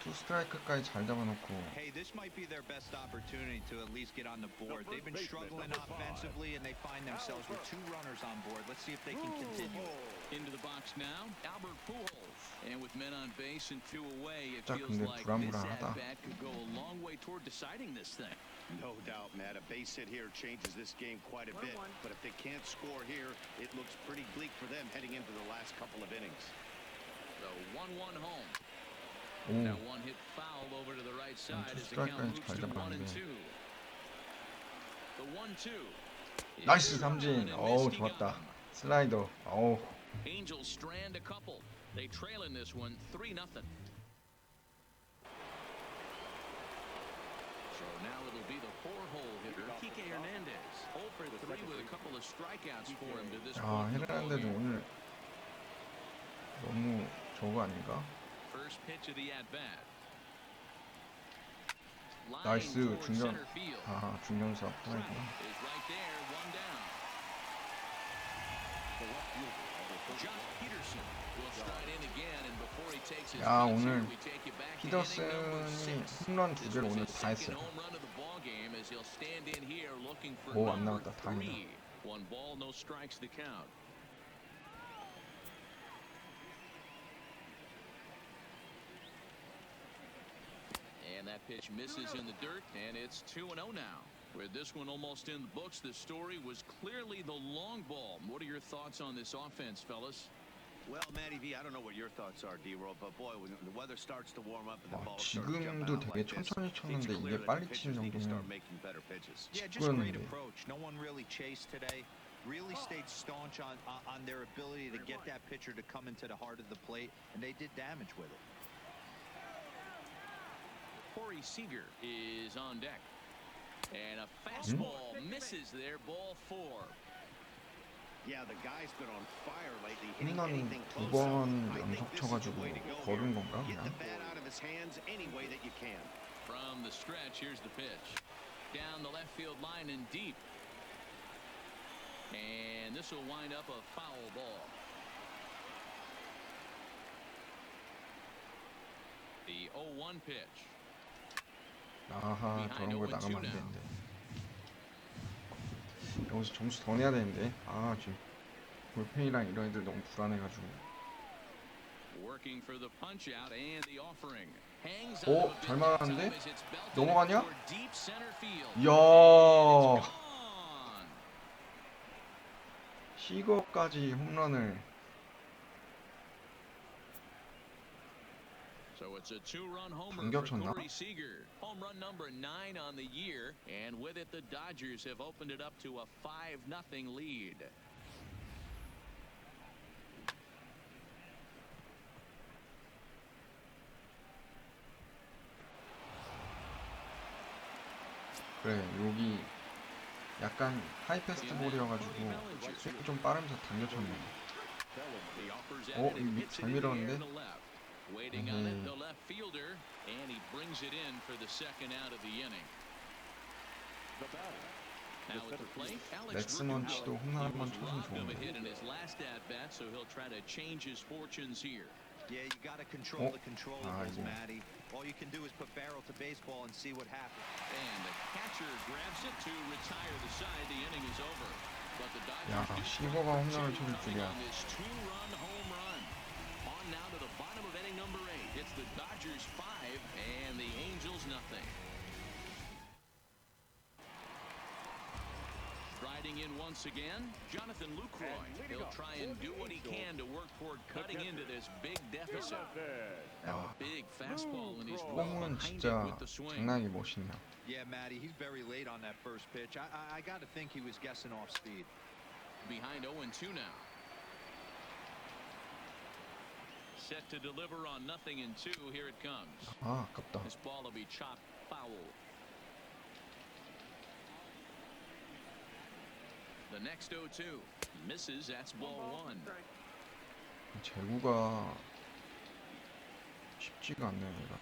투 스트라이크까지 잘 잡아놓고. Hey, this might be their best opportunity to at least get on the board. They've been struggling offensively, and they find themselves with 2 runners on board. Let's see if they can continue it. Into the box now, Albert Pujols. And with men on base and 2 away, it 진짜 feels 근데 like this 불안불안하다. at-bat could go a long way toward deciding this thing. No doubt, Matt. A base hit here changes this game quite a bit. But if they can't score here, it looks pretty bleak for them heading into the last couple of innings. The 1-1 home. 오, Now one hit foul over to the right side as the count moves to 1-2. The 1-2. 나이스 삼진. 어우, 좋았다. 슬라이더. 어우. Angels strand a couple. They trail in this one 3-0. So now it'll be the 4-hole hitter, Kike Hernandez. 0 for 3 with a couple of strikeouts for him to this 아, point in the 헤르난데도 ballgame. 오늘 너무 저거 아닌가? First pitch of the at-bat. Line 나이스, toward 중견. center field. 아, 중견수 앞라이구나. Is right there, 1 down. Josh Peterson will stride in again, and before he takes his 야, lead, 오늘 we take you back to inning number 피더슨이 6. 홈런 This 2개를 was 오늘 his 다 second 했어요. home run of the ball game as he'll stand in here looking for 오, 안 number 나왔다. 3. 다행이다. 1 ball, no strikes the count. And that pitch misses in the dirt, and it's 2-0 now. With this one almost in the books, the story was clearly the long ball. What are your thoughts on this offense, fellas? Well, Matty V, I don't know what your thoughts are, D-Roll, but boy, when the weather starts to warm up and the 와, ball starts jumping 지금도 out 되게 like this, 천천히 it's 쳤는데 clear 이게 that 빨리 the 치는 pitchers need to 정도면 start making better pitches. Yeah, just great 직구였는데. approach. No one really chased today. Really stayed staunch on their ability to get that pitcher to come into the heart of the plate, and they did damage with it. Corey Seager is on deck. And a fastball misses there, ball 4. Yeah, the guy's been on fire lately. Hitting 홈런 anything 두 close up. 번 I think 연속 this is the 쳐가지고 way to go 거둔 here. 건가 Get the 그냥? bat out of his hands any way that you can. From the stretch, here's the pitch. Down the left field line and deep. And this will wind up a foul ball. The 0-1 pitch. 아하, 저런 거 나가면 안 되는데. 여기서 점수 더 내야 되는데. 아, 지금 볼펜이랑 이런 애들 너무 불안해가지고. Working for the punch out and the offering. Hangs 오, on 잘 a bit 맞았는데? as it's belted 넘어가냐? toward deep center field. 이야, It's gone. 시거까지 홈런을. So it's a 2-run homer 반격 for 쳤나? Corey Seager. Home run number 9 on the year, and with it, the Dodgers have opened it up to a 5-0 lead. 그래, 여기 약간 하이패스트 볼이어가지고 스윙이 좀 빠르면서 당겨쳤네. The offers at 어, it and 이거 hits 잘 it in the air 밀었는데? to left. Waiting on it, the left fielder, and he brings it in for the second out of the inning. Now at the plate, Alex 렉스먼 씨도 홈런 한번 was 쳤으면 robbed of a 좋은데. hit in his last at bat, so he'll try to change his fortunes here. Yeah, you got to control Oh. the controllables, 이거. Matty. All you can do is put barrel to baseball and see what happens. And the catcher grabs it to retire the side. The inning is over. But the 야, Dodgers do 시거가 홈런을 쳐줄 coming 줄이야. on this 2-run home run. On now to the bottom of inning number 8. It's the Dodgers 5 and the Angels nothing. Striding in once again, Jonathan Lucroy. He'll try and do what he can to work toward cutting into this big deficit. 야, Big fastball, and he's well 홈은 behind it 진짜 with the swing. 장난이 멋있냐. Yeah, Matty, he's very late on that first pitch. I got to think he was guessing off speed. Behind 0-2 now. Set to deliver on 0-2. Here it comes. 아, 아깝다. This ball will be chopped foul. The next 0-2 misses. That's ball one. 제구가 쉽지가 않네요, 얘가.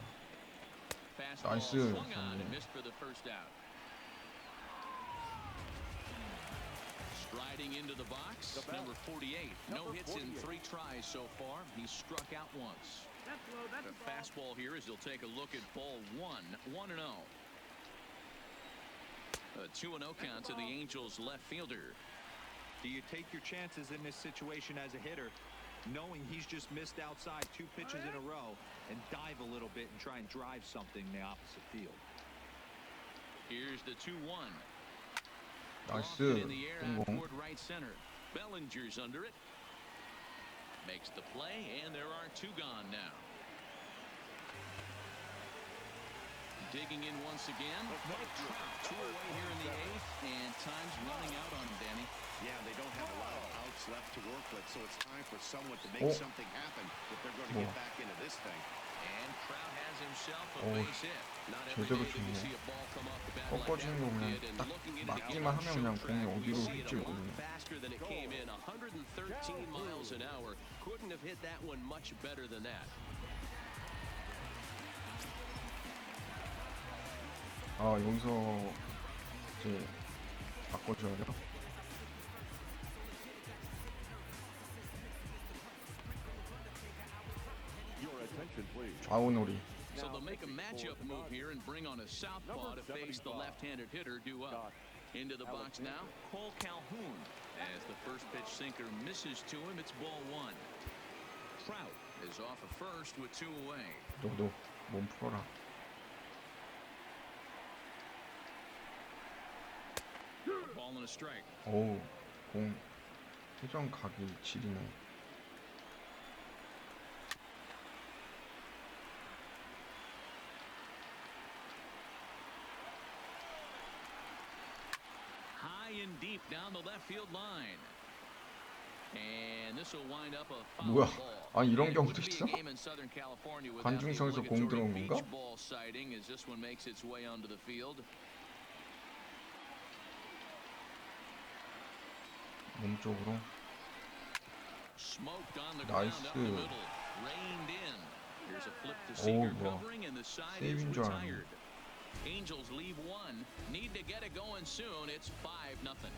Fastball 나이스. swung on and missed for the first out. Striding into the box, number 48. No hits in 3 tries so far. He's struck out once. The fastball here is he'll take a look at ball one, 1-0. A 2-0 count to the Angels left fielder. Do you take your chances in this situation as a hitter, knowing he's just missed outside 2 pitches in a row, and dive a little bit and try and drive something in the opposite field? Here's the 2-1. 나이스. In the air out 성공. toward right center. Bellinger's under it. Makes the play, and there are 2 gone now. Digging in once again. Mike Trout 2 away here in the 8th, and time's running out on him, Danny. Yeah, they don't have a lot of outs left to work with, so it's time for someone to make something happen if they're going to get back into this thing. And Trout has himself a 오, base hit. Not every 제대로 day that you 쳤네. see a ball come off the bat like that 꺾어지는 거 one 그냥 did, and 딱 looking into the 맞기만 game 하면 그냥 on 공이 track, 어디로 you see it 튈지 a lot 모르는. faster than it came in. 113 miles an hour. Couldn't have hit that one much better than that. 아, 여기서 이제 바꿔줘야 돼요. Your attention, please. 좌우놀이. So they'll make a matchup move here and bring on a southpaw to face the left-handed hitter due up. Into the box now, Cole Calhoun. As the first pitch sinker misses to him, it's ball one. Trout is off at first with 2 away. 너도 몸 풀어라. Ball and a strike. 어우, 공 회전 각이 지리네. High and deep down the left field line. And this will wind up a foul 뭐야? ball. 아니, 이런 And it 경우도 wouldn't be 있어? a game in Southern California without the 관중석에서 공 obligatory 들어온 건가? beach ball sighting as this one makes its way onto the field. 몸 쪽으로. Smoked on the ground up the 나이스. middle. Reined in. Here's a flip to 오, Seager 뭐야. covering and the side is 세이브인 줄 알았네. retired. Angels leave one. Need to get it going soon. It's 5-0.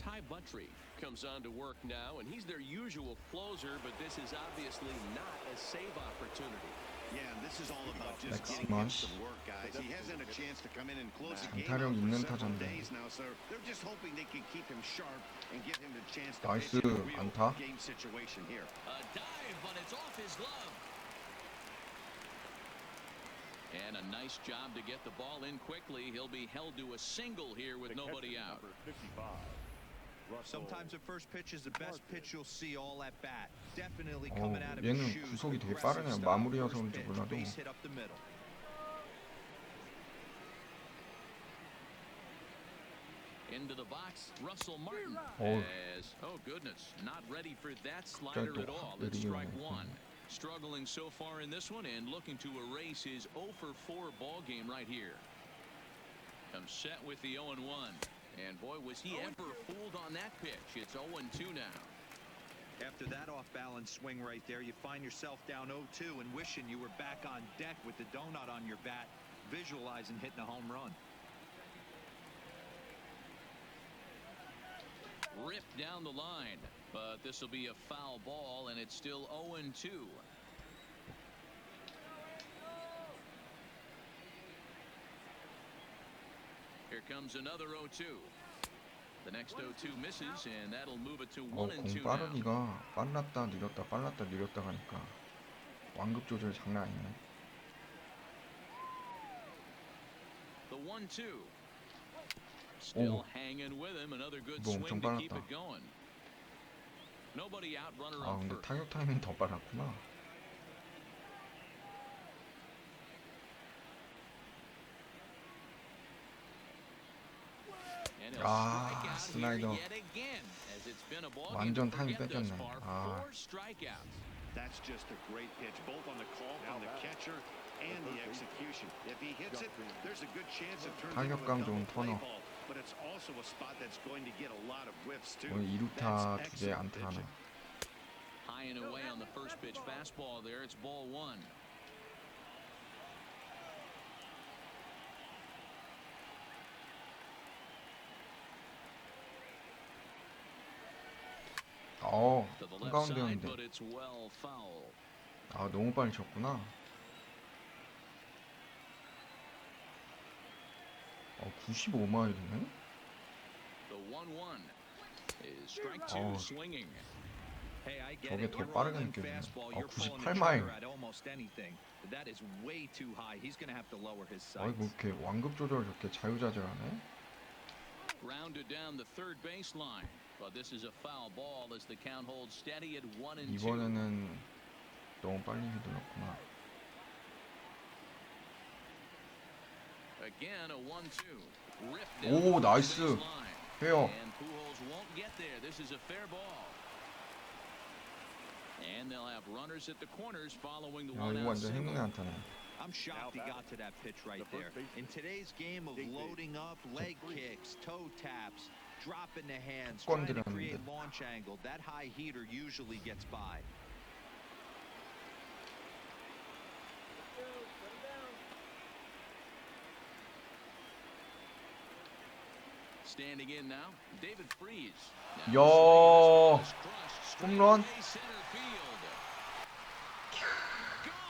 Ty Buttry Comes on to work now, and he's their usual closer, but this is obviously not a save opportunity. Yeah, and this is all about just Next getting him month. some work, guys. He hasn't a chance to come in and close the game 장타력 out 있는 for several 타자인데. days now, so they're just hoping they can keep him sharp and give him the chance to 나이스, pitch in a real 안타. game situation here. A dive, but it's off his glove. And a nice job to get the ball in quickly. He'll be held to a single here with nobody out. Number 55. Sometimes the first pitch is the best pitch you'll see all at bat. Definitely 어, coming out of his 얘는 shoes. 구속이 되게 Aggressive 빠르네요. style. 마무리여서 First 그런지 pitch, 몰라도. base hit up the middle. Into the box, Russell Martin. Oh. As, oh goodness, not ready for that slider 또 at all. 확 It's strike 내리겠네. one. Struggling so far in this one and looking to erase his 0-for-4 ball game right here. Comes set with the 0-1. And boy, was he ever fooled on that pitch. It's 0-2 now. After that off-balance swing right there, you find yourself down 0-2 and wishing you were back on deck with the donut on your bat, visualizing hitting a home run. Ripped down the line, but this will be a foul ball, and it's still 0-2. Here comes another 0-2. The next 0-2 misses, and that'll move it to 공 1-2 now. 빠르기가 빨랐다 느렸다 빨랐다 느렸다 가니까 완급 조절 장난 아니네. The 1-2. Still 오. hanging with him. Another good 뭐 swing 엄청 to keep 빨랐다. it going. Nobody out, runner 아, on 근데 first. 타격 타이밍 더 빨랐구나. And he'll 아, strike out 슬라이더. here yet again As it's been a ball game 완전 to 타임 forget thus 뺏겼네. far. 아, 4 strikeouts. That's just a great pitch, both on the call from the catcher and the execution. If he hits it, there's a good chance it turns into a 타격감 좋은 double play 터너. ball. But it's also a spot that's going to get a lot of whiffs too. 오늘 2루타 That's 2개 excellent 안타 하나. pitching. High and away on the first pitch fastball there. It's ball 1. To the left side, 한가운데였는데. but it's well foul. 아, 너무 빨리 쳤구나. 95마일이네? The 1-1 is strike 2 swinging. Hey, I get 저게 it. 더 You're 빠르게 rolling 느껴지네. fastball. You're pulling the 98마일. trigger at almost anything. But that is way too high. He's going to have to lower his sights. 아이, 뭐 이렇게 완급 조절 저렇게 자유자재하네? Grounded down the third baseline. But this is a foul ball as the count holds steady at 1-2. 이번에는 너무 빨리 휘둘렀구나. Again a 1-2. Ripped 오, down the 나이스. baseline. 페어. And Pujols won't get there. This is a fair ball. And they'll have runners at the corners following the 야, one 이거 out 완전 single. 행운의 안타네. I'm shocked he got to that pitch right there. In today's game of loading up, leg kicks, toe taps, dropping the hands, trying to create launch angle, that high heater usually gets by. Standing in now, David Freese. 야, 홈런?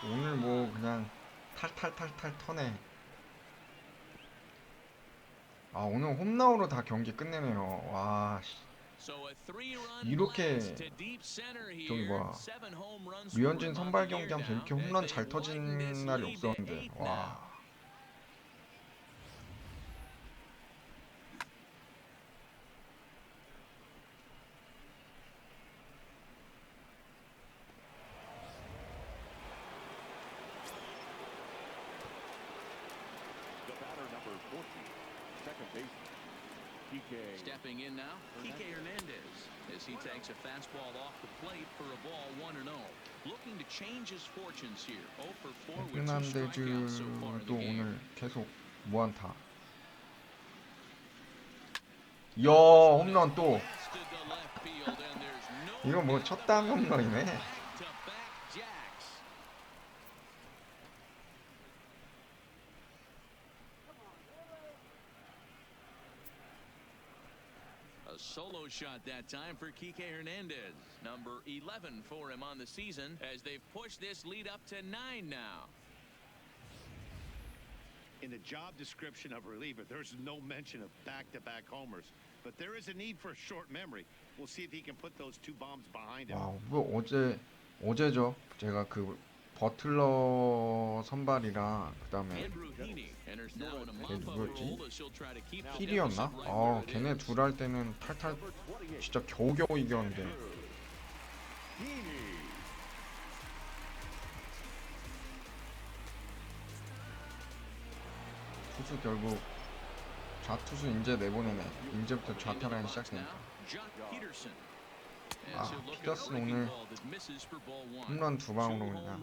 오늘 뭐 그냥 탈탈탈탈 터네. 아, 오늘 홈런으로 다 경기 끝내네요. 와, 씨. 이렇게 저기 뭐야, 류현진 선발 경기하면서 이렇게 홈런 잘 터진 날이 없었는데. 와. The batter number 14, second baseman, Kike. Stepping in now, Kike Hernandez as he takes a fastball off the plate for a ball 1-0. Looking to change his fortunes here. 0 for 4 with 2 strikeouts so far in 도 the game. 오늘 계속 무안타. 이야, 홈런 또. 이거 뭐 첫 땀 홈런이네. A solo shot that time for Kike Hernandez. Number 11 for him on the season as they've pushed this lead up to 9 now. In the job description of reliever, there's no mention of back-to-back homers. But there is a need for a short memory. We'll see if he can put those 2 bombs behind him. 와, 뭐 어제죠. 제가 그 버틀러 선발이랑 그다음에 걔 누구였지? 힐이었나? 아, 걔네 둘 할 때는 탈탈 진짜 겨우겨우 이겼는데. 투수 결국 좌투수 인제 내보내네. 이제부터 좌타라인 시작되니까. 아, 피더슨 오늘 홈런 2방으로 그냥.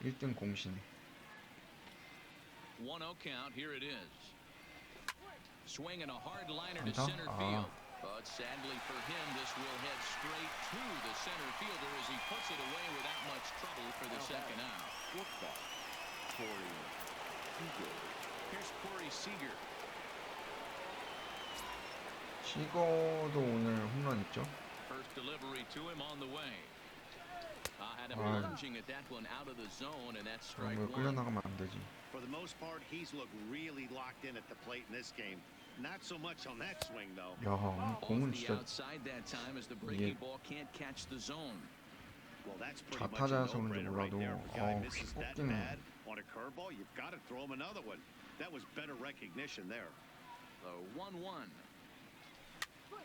1등 공신. 1-0 count. Here it is. Swinging a hard liner to 안타? center field. But sadly for him, this will head straight to the center fielder as he puts it away without much trouble for the second out. Here's Corey Seager. 시거도 오늘 홈런 있죠? First delivery to him on the way. Had him lunging at that one out of the zone, and that's strike 뭐 1. 끌려나가면 안 되지. For the most part, he's looked really locked in at the plate in this game. Not so much on that swing, though. 야, 오늘 공은 Off the 진짜 outside that time as the breaking ball can't catch the zone. Well, that's pretty much a 좌타자여서 그런지 no-brainer right 몰라도 there. If a guy misses that 꺾이는. bad on a curveball, you've got to throw him another one. That was better recognition there. The 1-1.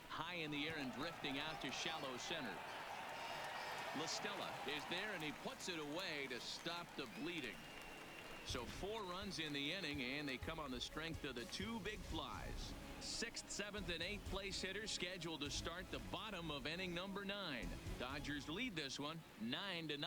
High in the air and drifting out to shallow center. La Stella is there and he puts it away to stop the bleeding. So 4 runs in the inning, and they come on the strength of the 2 big flies. 6th, 7th, and 8th place hitters scheduled to start the bottom of inning number 9. Dodgers lead this one 9-0.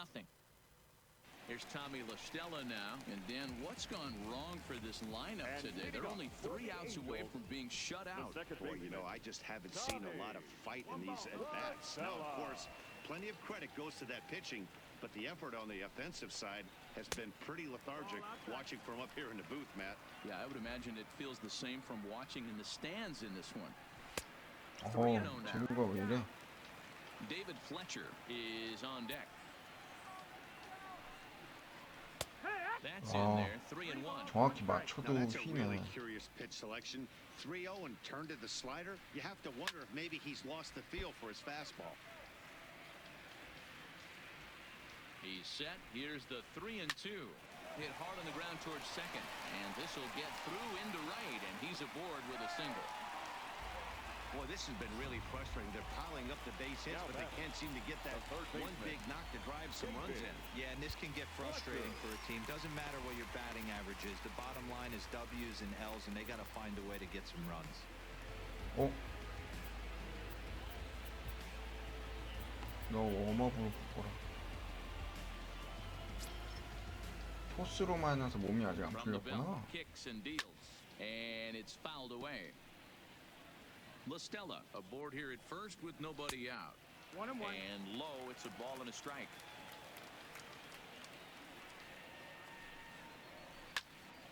Here's Tommy LaStella now. And Dan, what's gone wrong for this lineup today? They're only 3 outs away from being shut out. Boy, you know, I just haven't seen a lot of fight in these at-bats. Now, of course, plenty of credit goes to that pitching, but the effort on the offensive side has been pretty lethargic watching from up here in the booth, Matt. Yeah, I would imagine it feels the same from watching in the stands in this one. 제구가 왜 이래? David Fletcher is on deck. That's in there, 3-1. 정확히 맞춰도 Now, that's a really 휘네. curious pitch selection. 3-0 and turned to the slider. You have to wonder if maybe he's lost the feel for his fastball. He's set. Here's the 3-2. Hit hard on the ground towards second, and this will get through into right, and he's aboard with a single. Boy, this has been really frustrating. They're piling up the base hits, but they can't seem to get that one big knock to drive some runs in. Yeah, and this can get frustrating for a team. Doesn't matter what your batting average is. The bottom line is W's and L's, and they got to find a way to get some runs. 어? 너 웜업으로 바꿔라. 토스로만 해서 몸이 아직 안 From the belt, 풀렸구나. kicks and deals, and it's fouled away. LaStella aboard here at first with nobody out. 1-1. And low, it's a ball and a strike.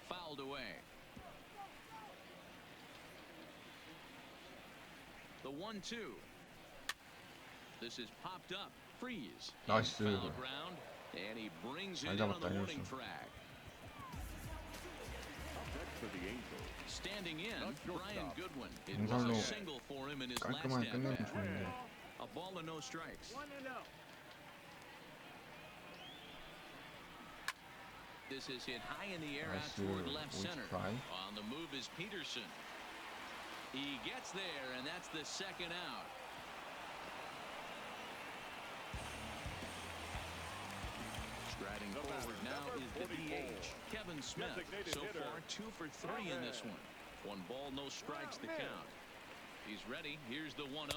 Fouled away. The 1-2. This is popped up. Freeze. 나이스. Foul ground, and he brings it 잘 in on 잡았다, the warning 이것은. track. Next for the Angels. Standing in, Brian Goodwin. It 공살로 was a single for him in his last 깔끔하게 끝내면 at-bat. 좋은데. A ball and no strikes. 1-0. This is hit high in the air out 나이스. toward left 오이스 center. 프라이. On the move is Peterson. He gets there, and that's the second out. Striding forward now is the DH, Kevin Smith. So far, 2 for 3 in this one. 1 ball, no strikes to count. He's ready. Here's the 1-0.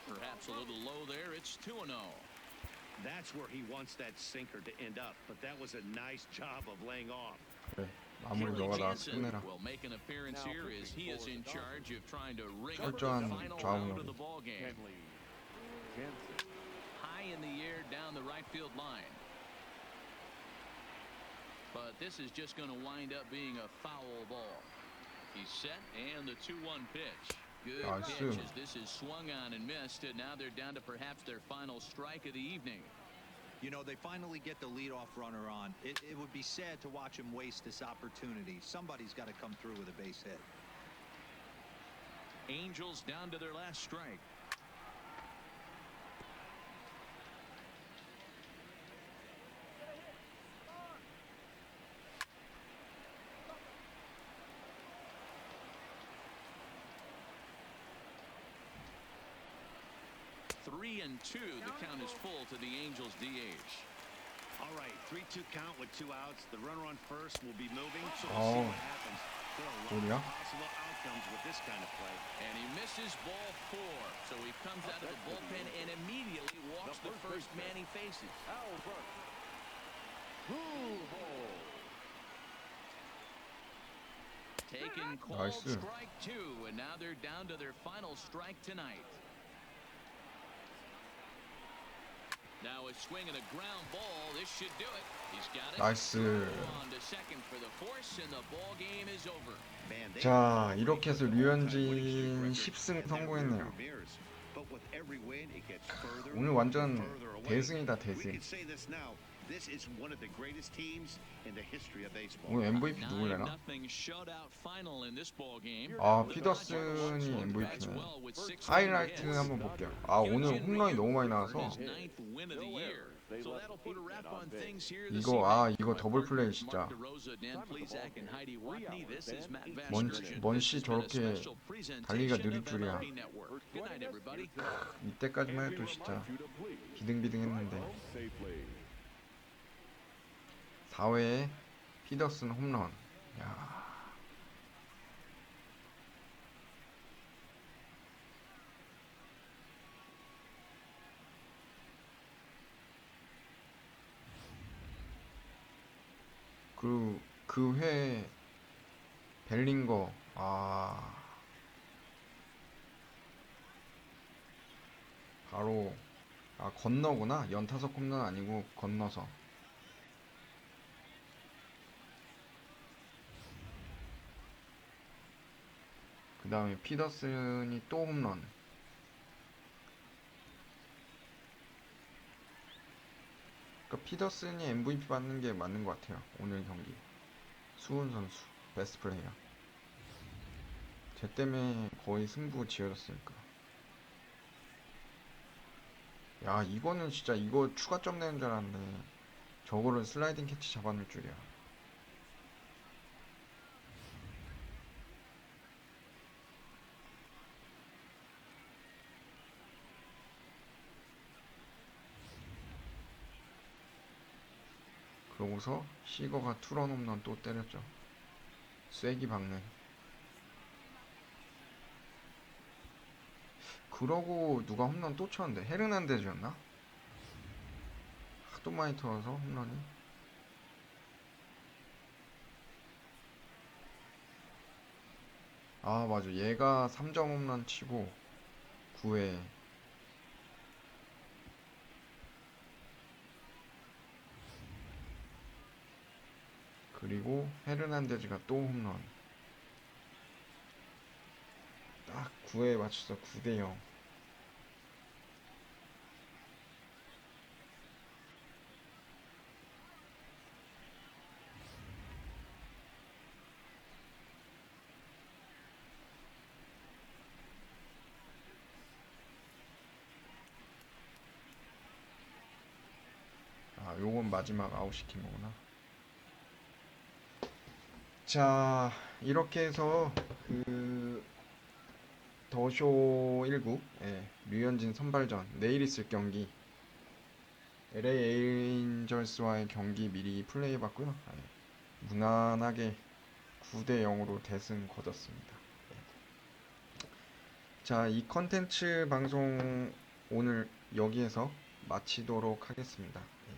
Perhaps a little low there. It's 2-0. That's where he wants that sinker to end up, but that was a nice job of laying off. 그래. 마무리 Kelly 너가 나와서 Jansen 끝내라. will make an appearance here as he is in charge of trying to ring up the 철저한 final 좌우명이. round of the ball game. Henley. Jansen. High in the air down the right field line. But this is just going to wind up being a foul ball. He's set, and the 2-1 pitch. Good 나이스. pitch as this is swung on and missed, and now they're down to perhaps their final strike of the evening. You know, they finally get the leadoff runner on. It would be sad to watch him waste this opportunity. Somebody's got to come through with a base hit. Angels down to their last strike. Three and two. The count is full to the Angels DH. All right, 3-2 count with 2 outs. The runner on first will be moving, so Oh. we'll see what happens. There are a lot 뭐냐? of possible outcomes with this kind of play. And he misses ball 4. So he comes out of the bullpen and immediately walks the first man he faces. Albert. Ball. Taken called 나이스. strike 2, and now they're down to their final strike tonight. Now a swing and a ground ball. This should do it. He's got it. 나이스. On to second for the force, and the ball game is over. Man, they 자, 이렇게 해서 류현진 10승 성공했네요. But with every win, it gets further 오늘 and 완전 further away. 대승이다, We 대승. can say this now. This is one of the greatest teams in the history of baseball. 오늘 MVP 누구래나? 9-0 shutout final in this ball game. 아, 피더슨이 MVP네. 하이라이트 한번 볼게요. 아, 오늘 홈런이 너무 많이 나와서 Ninth win of the year. So that'll put a wrap on things here this 이거 evening. 이거 더블 플레이 진짜. Mark DeRosa, Dan Plesac, and Heidi Watney. This is Matt 먼- Vasgersian. 먼시 This has been a 저렇게 special 달리기가 presentation 느릴 of 줄이야. MLB Network. Good night, everybody. 이때까지만 해도 진짜 비등비등했는데 Safely. 4회에 피더슨 홈런. 야. 그리고 그 회 벨링거. 바로 건너구나. 연타석 홈런 아니고 건너서. 그 다음에 피더슨이 또 홈런. 그러니까 피더슨이 MVP 받는 게 맞는 것 같아요. 오늘 경기. 수훈 선수 베스트 플레이어. 쟤 때문에 거의 승부 지어졌으니까. 야, 이거는 진짜 이거 추가점 내는 줄 알았는데 저거를 슬라이딩 캐치 잡아낼 줄이야. 그러고서 시거가 투런 홈런 또 때렸죠. 쐐기 박는. 그러고 누가 홈런 또 쳤는데 헤르난데즈였나? 하도 많이 터서 홈런이. 맞아, 얘가 3점 홈런 치고 9회. 그리고 헤르난데즈가 또 홈런. 딱 9회에 맞춰서 9대0. 요건 마지막 아웃시킨 거구나. 자, 이렇게 해서 그 더쇼 1국 류현진 선발전 내일 있을 경기 LA 에인절스와의 경기 미리 플레이해봤고요. 무난하게 9대0으로 대승 거뒀습니다. 자, 이 컨텐츠 방송 오늘 여기에서 마치도록 하겠습니다.